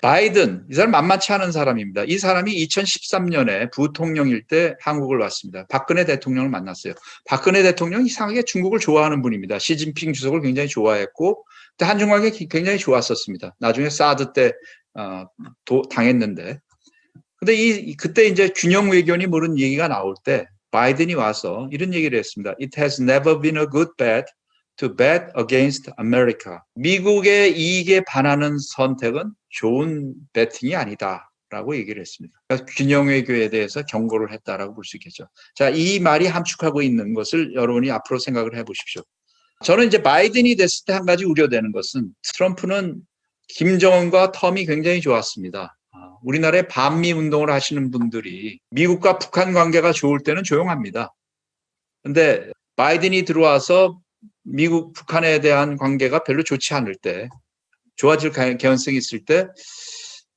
바이든, 이 사람 만만치 않은 사람입니다. 이 사람이 2013년에 부통령일 때 한국을 왔습니다. 박근혜 대통령을 만났어요. 박근혜 대통령이 이상하게 중국을 좋아하는 분입니다. 시진핑 주석을 굉장히 좋아했고 한중관계 굉장히 좋았었습니다. 나중에 사드 때 당했는데 근데 그때 이제 균형 외교니 모르는 얘기가 나올 때 바이든이 와서 이런 얘기를 했습니다. It has never been a good bet to bet against America. 미국의 이익에 반하는 선택은 좋은 배팅이 아니다라고 얘기를 했습니다. 그래서 균형 외교에 대해서 경고를 했다라고 볼 수 있겠죠. 자, 이 말이 함축하고 있는 것을 여러분이 앞으로 생각을 해보십시오. 저는 이제 바이든이 됐을 때 한 가지 우려되는 것은 트럼프는 김정은과 텀이 굉장히 좋았습니다. 우리나라의 반미 운동을 하시는 분들이 미국과 북한 관계가 좋을 때는 조용합니다. 그런데 바이든이 들어와서 미국, 북한에 대한 관계가 별로 좋지 않을 때, 좋아질 개연성이 있을 때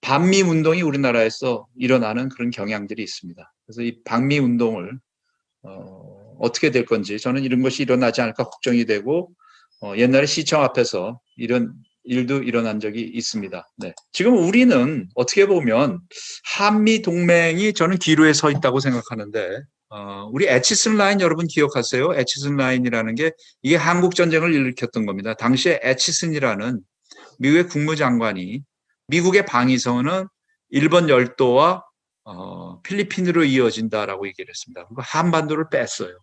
반미 운동이 우리나라에서 일어나는 그런 경향들이 있습니다. 그래서 이 반미 운동을 어떻게 될 건지 저는 이런 것이 일어나지 않을까 걱정이 되고 옛날에 시청 앞에서 이런 일도 일어난 적이 있습니다. 네. 지금 우리는 어떻게 보면 한미 동맹이 저는 기로에 서 있다고 생각하는데 우리 애치슨 라인 여러분 기억하세요? 애치슨 라인이라는 게 이게 한국 전쟁을 일으켰던 겁니다. 당시에 애치슨이라는 미국의 국무장관이 미국의 방위선은 일본 열도와 필리핀으로 이어진다라고 얘기를 했습니다. 한반도를 뺐어요.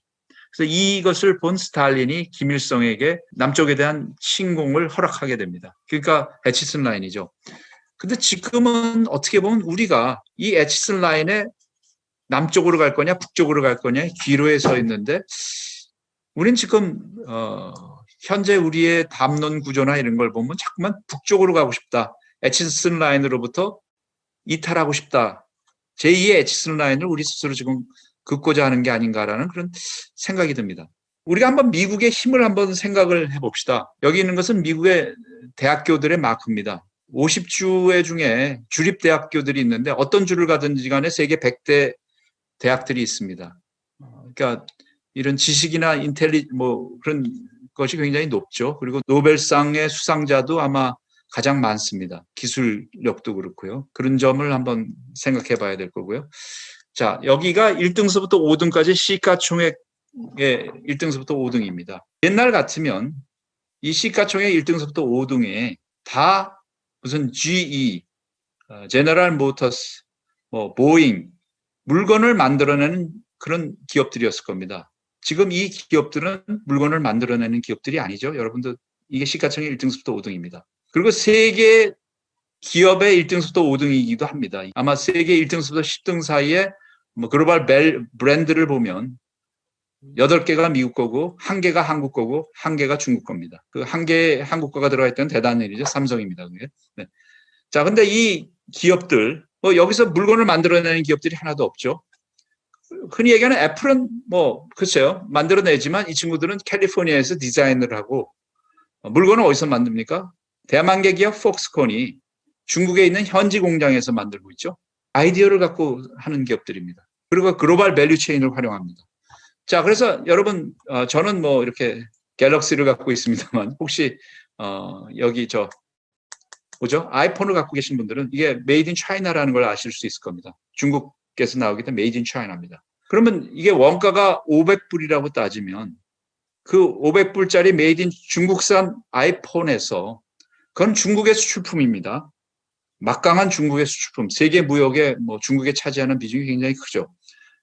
그래서 이것을 본 스탈린이 김일성에게 남쪽에 대한 침공을 허락하게 됩니다. 그러니까 애치슨 라인이죠. 근데 지금은 어떻게 보면 우리가 이 애치슨 라인에 남쪽으로 갈 거냐 북쪽으로 갈 거냐 기로에 서 있는데 우린 지금 현재 우리의 담론 구조나 이런 걸 보면 자꾸만 북쪽으로 가고 싶다. 에치슨 라인으로부터 이탈하고 싶다. 제2의 에치슨 라인을 우리 스스로 지금 긋고자 하는 게 아닌가라는 그런 생각이 듭니다. 우리가 한번 미국의 힘을 한번 생각을 해봅시다. 여기 있는 것은 미국의 대학교들의 마크입니다. 50주 중에 주립대학교들이 있는데 어떤 주를 가든지 간에 세계 100대 대학들이 있습니다. 그러니까 이런 지식이나 그런 것이 굉장히 높죠. 그리고 노벨상의 수상자도 아마 가장 많습니다. 기술력도 그렇고요. 그런 점을 한번 생각해 봐야 될 거고요. 자, 여기가 1등서부터 5등까지 시가총액의 1등서부터 5등입니다. 옛날 같으면 이 시가총액 1등서부터 5등에 다 무슨 GE, 제너럴 모터스, 보잉, 물건을 만들어내는 그런 기업들이었을 겁니다. 지금 이 기업들은 물건을 만들어내는 기업들이 아니죠. 여러분들 이게 시가총액 1등서부터 5등입니다. 그리고 세계 기업의 1등서부터 5등이기도 합니다. 아마 세계 1등서부터 10등 사이에 글로벌 브랜드를 보면 8개가 미국 거고 1개가 한국 거고 1개가 중국 겁니다. 그 1개 한국 거가 들어가 있다는 대단한 일이죠. 삼성입니다. 그게. 네. 자, 근데 이 기업들 여기서 물건을 만들어내는 기업들이 하나도 없죠. 흔히 얘기하는 애플은 글쎄요. 만들어내지만 이 친구들은 캘리포니아에서 디자인을 하고 물건을 어디서 만듭니까? 대만계 기업 폭스콘이 중국에 있는 현지 공장에서 만들고 있죠. 아이디어를 갖고 하는 기업들입니다. 그리고 글로벌 밸류 체인을 활용합니다. 자, 그래서 여러분 저는 이렇게 갤럭시를 갖고 있습니다만 혹시 여기 뭐죠? 아이폰을 갖고 계신 분들은 이게 메이드 인 차이나라는 걸 아실 수 있을 겁니다. 중국에서 나오기 때문에 메이드 인 차이나입니다. 그러면 이게 원가가 500불이라고 따지면 그 500불짜리 메이드 인 중국산 아이폰에서 그건 중국의 수출품입니다. 막강한 중국의 수출품, 세계 무역에 중국에 차지하는 비중이 굉장히 크죠.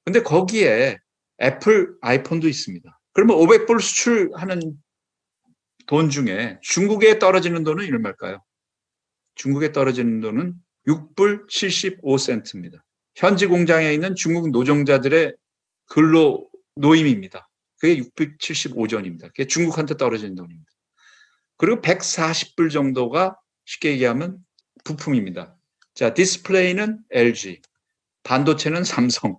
근데 거기에 애플 아이폰도 있습니다. 그러면 500불 수출하는 돈 중에 중국에 떨어지는 돈은 얼마일까요? 중국에 떨어지는 돈은 6불 75센트입니다. 현지 공장에 있는 중국 노동자들의 근로 노임입니다. 그게 675전입니다. 그게 중국한테 떨어지는 돈입니다. 그리고 140불 정도가 쉽게 얘기하면 부품입니다. 자, 디스플레이는 LG, 반도체는 삼성,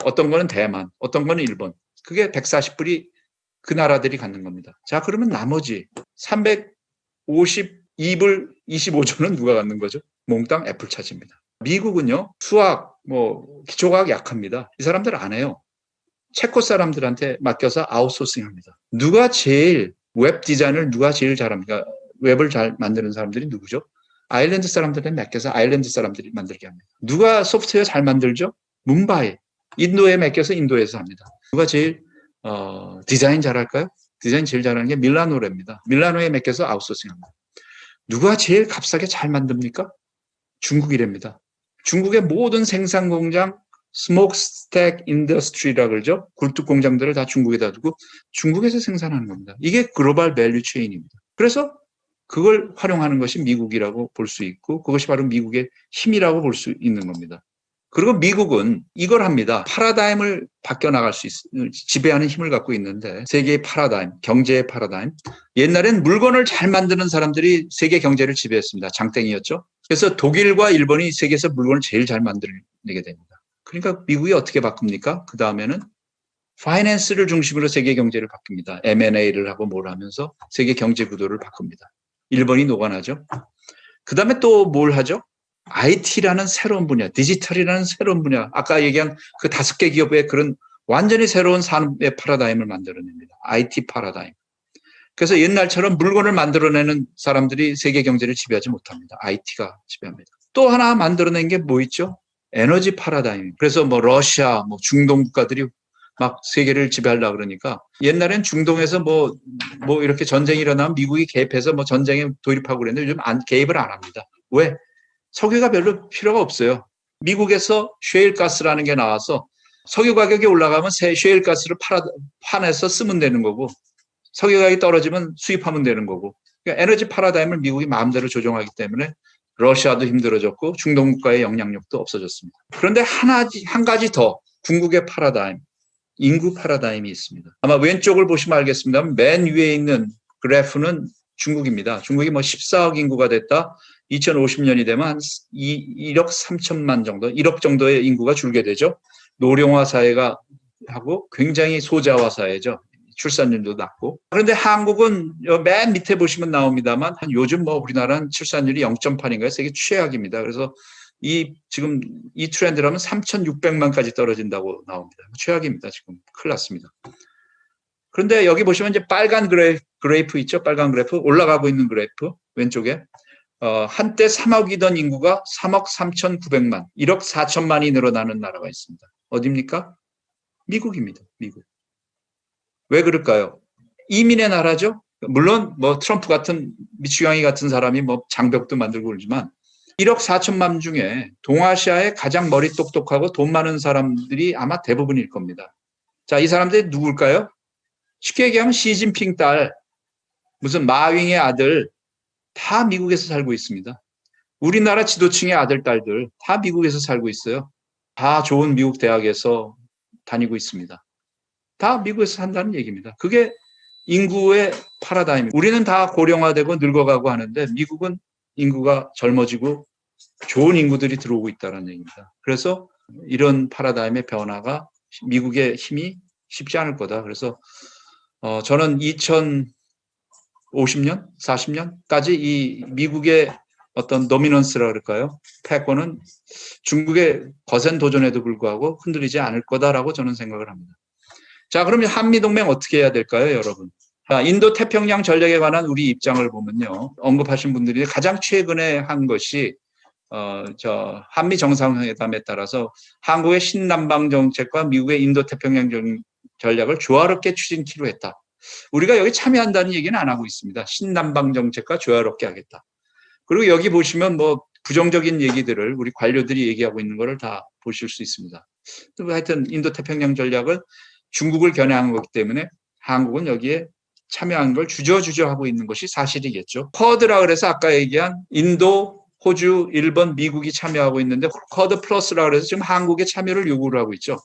어떤 거는 대만, 어떤 거는 일본. 그게 140불이 그 나라들이 갖는 겁니다. 자, 그러면 나머지 352불 25조는 누가 갖는 거죠? 몽땅 애플 차지입니다. 미국은요, 수학, 기초과학 약합니다. 이 사람들 안 해요. 체코 사람들한테 맡겨서 아웃소싱 합니다. 누가 제일 웹 디자인을 누가 제일 잘합니까? 웹을 잘 만드는 사람들이 누구죠? 아일랜드 사람들한테 맡겨서 아일랜드 사람들이 만들게 합니다. 누가 소프트웨어 잘 만들죠? 뭄바이. 인도에 맡겨서 인도에서 합니다. 누가 제일 디자인 잘할까요? 디자인 제일 잘하는 게 밀라노랍니다. 밀라노에 맡겨서 아웃소싱합니다. 누가 제일 값싸게 잘 만듭니까? 중국이랍니다. 중국의 모든 생산 공장, 스모크스택 인더스트리라고 그러죠. 굴뚝 공장들을 다 중국에다 두고 중국에서 생산하는 겁니다. 이게 글로벌 밸류 체인입니다. 그래서 그걸 활용하는 것이 미국이라고 볼 수 있고 그것이 바로 미국의 힘이라고 볼 수 있는 겁니다. 그리고 미국은 이걸 합니다. 파라다임을 바뀌어나갈 수 있는 지배하는 힘을 갖고 있는데 세계의 파라다임, 경제의 파라다임. 옛날엔 물건을 잘 만드는 사람들이 세계 경제를 지배했습니다. 장땡이었죠. 그래서 독일과 일본이 세계에서 물건을 제일 잘 만들게 됩니다. 그러니까 미국이 어떻게 바꿉니까? 그 다음에는 파이낸스를 중심으로 세계 경제를 바꿉니다. M&A를 하고 뭘 하면서 세계 경제 구도를 바꿉니다. 일본이 녹아나죠. 그 다음에 또 뭘 하죠? IT라는 새로운 분야, 디지털이라는 새로운 분야, 아까 얘기한 그 5개 기업의 그런 완전히 새로운 산업의 파라다임을 만들어냅니다. IT 파라다임. 그래서 옛날처럼 물건을 만들어내는 사람들이 세계 경제를 지배하지 못합니다. IT가 지배합니다. 또 하나 만들어낸 게 뭐 있죠? 에너지 파라다임. 그래서 러시아, 중동 국가들이 막 세계를 지배하려고 그러니까 옛날엔 중동에서 이렇게 전쟁이 일어나면 미국이 개입해서 전쟁에 돌입하고 그랬는데 요즘 개입을 안 합니다. 왜? 석유가 별로 필요가 없어요. 미국에서 셰일가스라는 게 나와서 석유 가격이 올라가면 셰일가스를 파내서 쓰면 되는 거고 석유 가격이 떨어지면 수입하면 되는 거고 그러니까 에너지 파라다임을 미국이 마음대로 조정하기 때문에 러시아도 힘들어졌고 중동 국가의 영향력도 없어졌습니다. 그런데 한 가지 더 궁극의 파라다임 인구 패러다임이 있습니다. 아마 왼쪽을 보시면 알겠습니다만 맨 위에 있는 그래프는 중국입니다. 중국이 뭐 14억 인구가 됐다. 2050년이 되면 한 1억 3천만 정도, 1억 정도의 인구가 줄게 되죠. 노령화 사회가 하고 굉장히 소자화 사회죠. 출산율도 낮고. 그런데 한국은 맨 밑에 보시면 나옵니다만 한 요즘 뭐 우리나라는 출산율이 0.8인가요? 세계 최악입니다. 그래서 지금 이 트렌드라면 3,600만까지 떨어진다고 나옵니다. 최악입니다. 지금 큰일 났습니다. 그런데 여기 보시면 이제 빨간 그래프 있죠? 빨간 그래프 올라가고 있는 그래프 왼쪽에 한때 3억이던 인구가 3억 3,900만, 1억 4천만이 늘어나는 나라가 있습니다. 어디입니까? 미국입니다. 미국. 왜 그럴까요? 이민의 나라죠. 물론 뭐 트럼프 같은 미추경이 같은 사람이 뭐 장벽도 만들고 그러지만 1억 4천만 중에 동아시아의 가장 머리 똑똑하고 돈 많은 사람들이 아마 대부분일 겁니다. 자, 이 사람들이 누굴까요? 쉽게 얘기하면 시진핑 딸, 무슨 마윙의 아들 다 미국에서 살고 있습니다. 우리나라 지도층의 아들, 딸들 다 미국에서 살고 있어요. 다 좋은 미국 대학에서 다니고 있습니다. 다 미국에서 산다는 얘기입니다. 그게 인구의 패러다임. 우리는 다 고령화되고 늙어가고 하는데 미국은 인구가 젊어지고 좋은 인구들이 들어오고 있다는 얘기입니다. 그래서 이런 패러다임의 변화가 미국의 힘이 쉽지 않을 거다. 그래서 저는 2050년, 40년까지 이 미국의 어떤 도미넌스라 그럴까요? 패권은 중국의 거센 도전에도 불구하고 흔들리지 않을 거다라고 저는 생각을 합니다. 자, 그러면 한미동맹 어떻게 해야 될까요, 여러분? 인도 태평양 전략에 관한 우리 입장을 보면요. 언급하신 분들이 가장 최근에 한 것이 한미 정상회담에 따라서 한국의 신남방 정책과 미국의 인도 태평양 전략을 조화롭게 추진키로 했다. 우리가 여기 참여한다는 얘기는 안 하고 있습니다. 신남방 정책과 조화롭게 하겠다. 그리고 여기 보시면 뭐 부정적인 얘기들을 우리 관료들이 얘기하고 있는 것을 다 보실 수 있습니다. 하여튼 인도 태평양 전략을 중국을 겨냥한 거기 때문에 한국은 여기에 참여한 걸 주저주저 하고 있는 것이 사실이겠죠. 쿼드라 그래서 아까 얘기한 인도, 호주, 일본, 미국이 참여하고 있는데 쿼드 플러스라 그래서 지금 한국의 참여를 요구를 하고 있죠.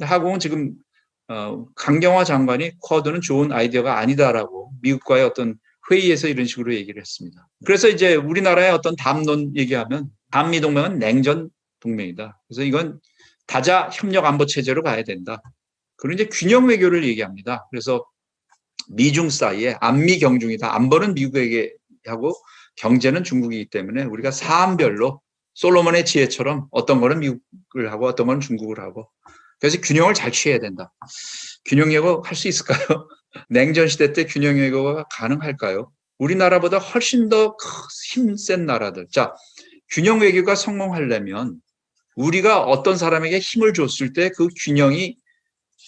한국은 지금 강경화 장관이 쿼드는 좋은 아이디어가 아니다라고 미국과의 어떤 회의에서 이런 식으로 얘기를 했습니다. 그래서 이제 우리나라의 어떤 담론 얘기하면 한미동맹은 냉전 동맹이다. 그래서 이건 다자 협력 안보 체제로 가야 된다. 그런 이제 균형 외교를 얘기합니다. 그래서 미중 사이에 안미 경중이다. 안보는 미국에게 하고 경제는 중국이기 때문에 우리가 사안별로 솔로몬의 지혜처럼 어떤 거는 미국을 하고 어떤 거는 중국을 하고 그래서 균형을 잘 취해야 된다. 균형 외교 할 수 있을까요? 냉전 시대 때 균형 외교가 가능할까요? 우리나라보다 훨씬 더 힘센 나라들. 자, 균형 외교가 성공하려면 우리가 어떤 사람에게 힘을 줬을 때 그 균형이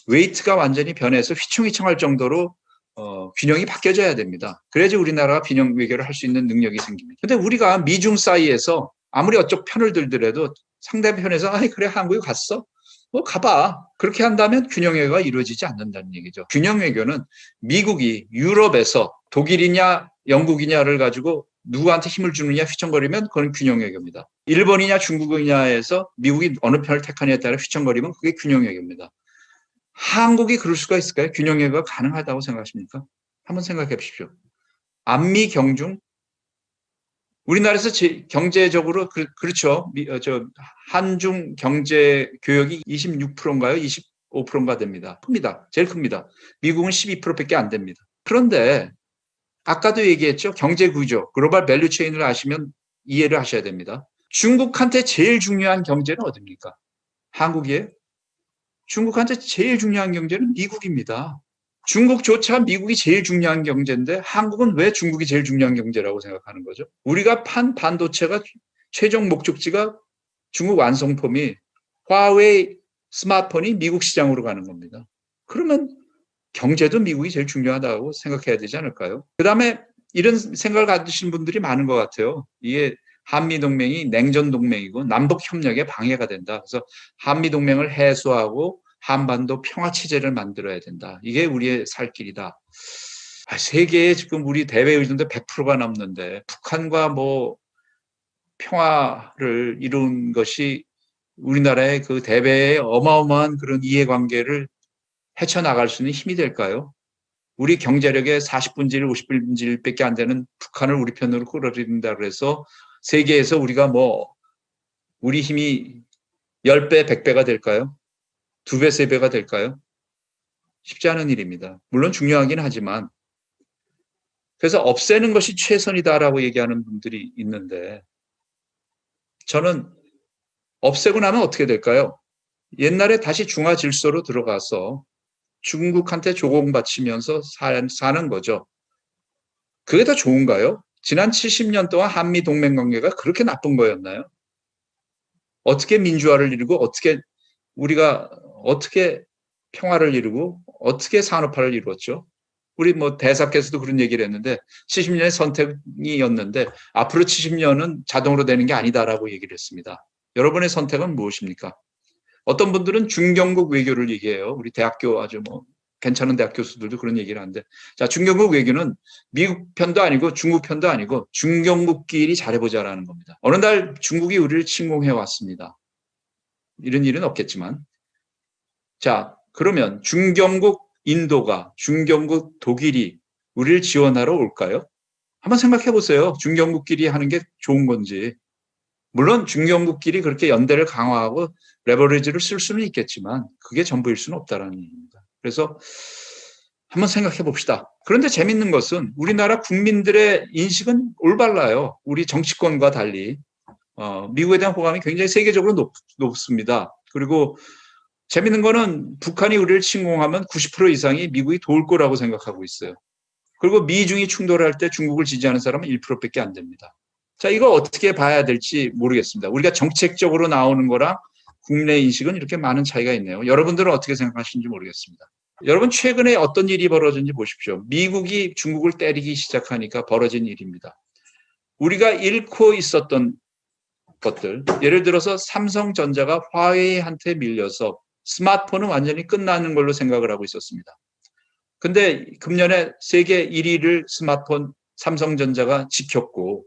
웨이트가 완전히 변해서 휘청휘청할 정도로 균형이 바뀌어져야 됩니다. 그래야지 우리나라가 균형 외교를 할 수 있는 능력이 생깁니다. 그런데 우리가 미중 사이에서 아무리 어쪽 편을 들더라도 상대편에서 아니 그래 한국에 갔어? 가봐. 그렇게 한다면 균형 외교가 이루어지지 않는다는 얘기죠. 균형 외교는 미국이 유럽에서 독일이냐 영국이냐를 가지고 누구한테 힘을 주느냐 휘청거리면 그건 균형 외교입니다. 일본이냐 중국이냐에서 미국이 어느 편을 택하느냐에 따라 휘청거리면 그게 균형 외교입니다. 한국이 그럴 수가 있을까요? 균형 외교가 가능하다고 생각하십니까? 한번 생각해 보십시오. 안미 경중 우리나라에서 경제적으로 그렇죠. 한중 경제 교역이 26%인가요? 25%인가 됩니다. 큽니다. 제일 큽니다. 미국은 12%밖에 안 됩니다. 그런데 아까도 얘기했죠. 경제 구조, 글로벌 밸류 체인을 아시면 이해를 하셔야 됩니다. 중국한테 제일 중요한 경제는 어디입니까? 한국이에요? 중국한테 제일 중요한 경제는 미국입니다. 중국조차 미국이 제일 중요한 경제인데 한국은 왜 중국이 제일 중요한 경제라고 생각하는 거죠? 우리가 판 반도체가 최종 목적지가 중국 완성품이 화웨이 스마트폰이 미국 시장으로 가는 겁니다. 그러면 경제도 미국이 제일 중요하다고 생각해야 되지 않을까요? 그다음에 이런 생각을 가지신 분들이 많은 것 같아요. 이게 한미동맹이 냉전동맹이고 남북협력에 방해가 된다. 그래서 한미동맹을 해소하고 한반도 평화체제를 만들어야 된다. 이게 우리의 살 길이다. 세계에 지금 우리 대외 의존도 100%가 넘는데 북한과 뭐 평화를 이룬 것이 우리나라의 그 대외의 어마어마한 그런 이해관계를 헤쳐나갈 수 있는 힘이 될까요? 우리 경제력의 40분질, 50분질밖에 안 되는 북한을 우리 편으로 끌어들인다 그래서 세계에서 우리가 뭐 우리 힘이 10배, 100배가 될까요? 2배, 3배가 될까요? 쉽지 않은 일입니다. 물론 중요하긴 하지만 그래서 없애는 것이 최선이다라고 얘기하는 분들이 있는데 저는 없애고 나면 어떻게 될까요? 옛날에 다시 중화 질서로 들어가서 중국한테 조공바치면서 사는 거죠. 그게 더 좋은가요? 지난 70년 동안 한미 동맹 관계가 그렇게 나쁜 거였나요? 어떻게 민주화를 이루고 우리가 어떻게 평화를 이루고 어떻게 산업화를 이루었죠? 우리 뭐 대사께서도 그런 얘기를 했는데 70년의 선택이었는데 앞으로 70년은 자동으로 되는 게 아니다라고 얘기를 했습니다. 여러분의 선택은 무엇입니까? 어떤 분들은 중경국 외교를 얘기해요. 우리 대학교 아주 뭐 괜찮은 대학 교수들도 그런 얘기를 하는데 자, 중경국 외교는 미국 편도 아니고 중국 편도 아니고 중경국끼리 잘해보자라는 겁니다. 어느 날 중국이 우리를 침공해 왔습니다. 이런 일은 없겠지만 자, 그러면 중경국 인도가 중경국 독일이 우리를 지원하러 올까요? 한번 생각해 보세요. 중경국끼리 하는 게 좋은 건지. 물론 중경국끼리 그렇게 연대를 강화하고 레버리지를 쓸 수는 있겠지만 그게 전부일 수는 없다는 얘기입니다. 그래서 한번 생각해 봅시다. 그런데 재밌는 것은 우리나라 국민들의 인식은 올바라요. 우리 정치권과 달리 미국에 대한 호감이 굉장히 세계적으로 높습니다. 그리고 재밌는 거는 북한이 우리를 침공하면 90% 이상이 미국이 도울 거라고 생각하고 있어요. 그리고 미중이 충돌할 때 중국을 지지하는 사람은 1%밖에 안 됩니다. 자, 이거 어떻게 봐야 될지 모르겠습니다. 우리가 정책적으로 나오는 거랑 국내 인식은 이렇게 많은 차이가 있네요. 여러분들은 어떻게 생각하시는지 모르겠습니다. 여러분 최근에 어떤 일이 벌어졌는지 보십시오. 미국이 중국을 때리기 시작하니까 벌어진 일입니다. 우리가 잃고 있었던 것들, 예를 들어서 삼성전자가 화웨이한테 밀려서 스마트폰은 완전히 끝나는 걸로 생각을 하고 있었습니다. 근데 금년에 세계 1위를 스마트폰 삼성전자가 지켰고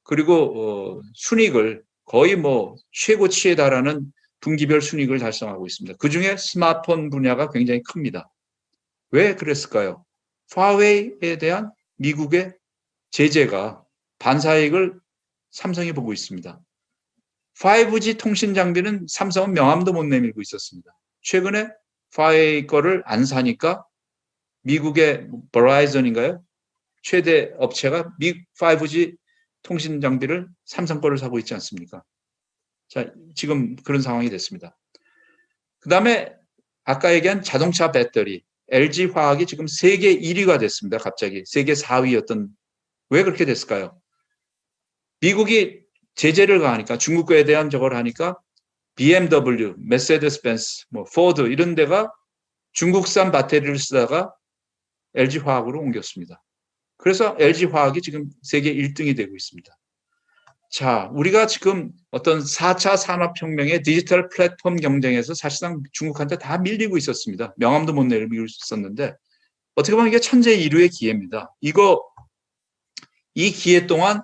그리고 순이익을 거의 뭐 최고치에 달하는 분기별 순이익을 달성하고 있습니다. 그중에 스마트폰 분야가 굉장히 큽니다. 왜 그랬을까요? 화웨이에 대한 미국의 제재가 반사이익을 삼성이 보고 있습니다. 5G 통신 장비는 삼성은 명함도 못 내밀고 있었습니다. 최근에 화웨이 거를 안 사니까 미국의 버라이즌인가요? 최대 업체가 5G 통신 장비를 삼성 거를 사고 있지 않습니까? 자, 지금 그런 상황이 됐습니다. 그 다음에 아까 얘기한 자동차 배터리, LG 화학이 지금 세계 1위가 됐습니다. 갑자기 세계 4위였던 왜 그렇게 됐을까요? 미국이 제재를 가하니까 중국 거에 대한 저걸 하니까 BMW, 메세데스 벤츠, 뭐 포드 이런 데가 중국산 배터리를 쓰다가 LG 화학으로 옮겼습니다. 그래서 LG 화학이 지금 세계 1등이 되고 있습니다. 자, 우리가 지금 어떤 4차 산업혁명의 디지털 플랫폼 경쟁에서 사실상 중국한테 다 밀리고 있었습니다. 명함도 못 내밀고 있었는데 어떻게 보면 이게 천재일우의 기회입니다. 이 기회 동안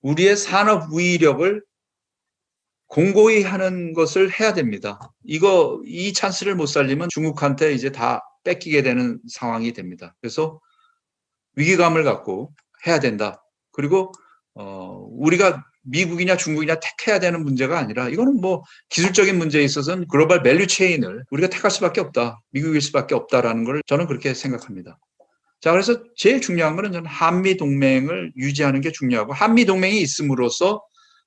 우리의 산업 위력을 공고히 하는 것을 해야 됩니다. 이 찬스를 못 살리면 중국한테 이제 다 뺏기게 되는 상황이 됩니다. 그래서 위기감을 갖고 해야 된다. 그리고 우리가 미국이냐 중국이냐 택해야 되는 문제가 아니라 이거는 뭐 기술적인 문제에 있어서는 글로벌 밸류 체인을 우리가 택할 수밖에 없다. 미국일 수밖에 없다라는 걸 저는 그렇게 생각합니다. 자, 그래서 제일 중요한 거는 저는 한미 동맹을 유지하는 게 중요하고 한미 동맹이 있음으로써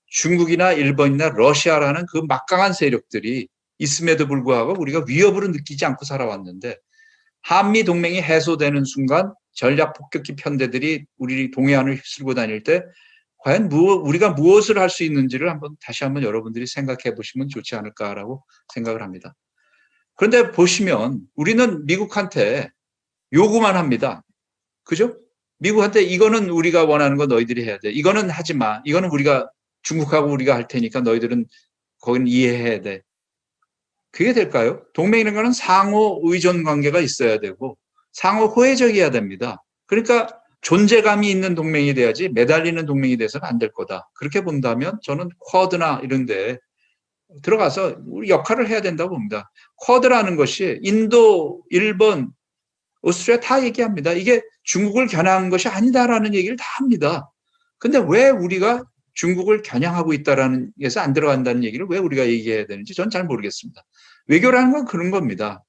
중국이나 일본이나 러시아라는 그 막강한 세력들이 있음에도 불구하고 우리가 위협으로 느끼지 않고 살아왔는데 한미 동맹이 해소되는 순간 전략 폭격기 편대들이 우리 동해안을 휩쓸고 다닐 때 과연 우리가 무엇을 할 수 있는지를 다시 한번 여러분들이 생각해 보시면 좋지 않을까라고 생각을 합니다. 그런데 보시면 우리는 미국한테 요구만 합니다. 그죠? 미국한테 이거는 우리가 원하는 거 너희들이 해야 돼. 이거는 하지 마. 이거는 중국하고 우리가 할 테니까 너희들은 거기는 이해해야 돼. 그게 될까요? 동맹이라는 거는 상호 의존 관계가 있어야 되고 상호 호혜적이어야 됩니다. 그러니까 존재감이 있는 동맹이 돼야지 매달리는 동맹이 돼서는 안 될 거다. 그렇게 본다면 저는 쿼드나 이런 데 들어가서 우리 역할을 해야 된다고 봅니다. 쿼드라는 것이 인도, 일본, 오스트리아 다 얘기합니다. 이게 중국을 겨냥한 것이 아니다라는 얘기를 다 합니다. 근데 왜 우리가 중국을 겨냥하고 있다라는 게서 안 들어간다는 얘기를 왜 우리가 얘기해야 되는지 전 잘 모르겠습니다. 외교라는 건 그런 겁니다.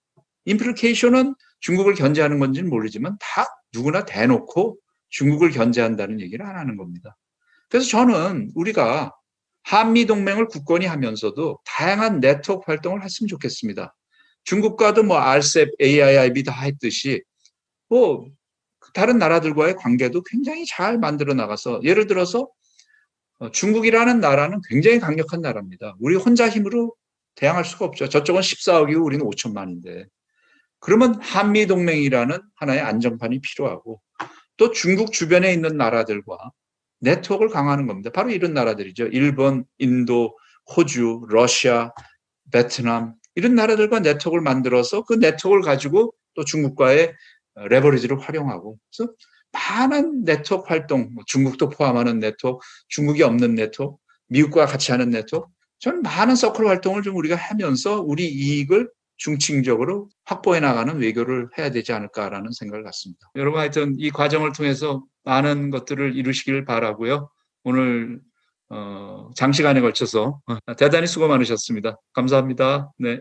임플리케이션은 중국을 견제하는 건지는 모르지만 다 누구나 대놓고 중국을 견제한다는 얘기를 안 하는 겁니다. 그래서 저는 우리가 한미동맹을 굳건히 하면서도 다양한 네트워크 활동을 했으면 좋겠습니다. 중국과도 뭐 RCEP, AIIB 다 했듯이 뭐 다른 나라들과의 관계도 굉장히 잘 만들어 나가서 예를 들어서 중국이라는 나라는 굉장히 강력한 나라입니다. 우리 혼자 힘으로 대항할 수가 없죠. 저쪽은 14억이고 우리는 5천만인데. 그러면 한미동맹이라는 하나의 안정판이 필요하고 또 중국 주변에 있는 나라들과 네트워크를 강화하는 겁니다. 바로 이런 나라들이죠. 일본, 인도, 호주, 러시아, 베트남 이런 나라들과 네트워크를 만들어서 그 네트워크를 가지고 또 중국과의 레버리지를 활용하고 그래서 많은 네트워크 활동, 중국도 포함하는 네트워크, 중국이 없는 네트워크, 미국과 같이 하는 네트워크 저는 많은 서클 활동을 좀 우리가 하면서 우리 이익을 중층적으로 확보해 나가는 외교를 해야 되지 않을까라는 생각을 갖습니다. 여러분 하여튼 이 과정을 통해서 많은 것들을 이루시길 바라고요. 오늘 장시간에 걸쳐서 대단히 수고 많으셨습니다. 감사합니다. 네.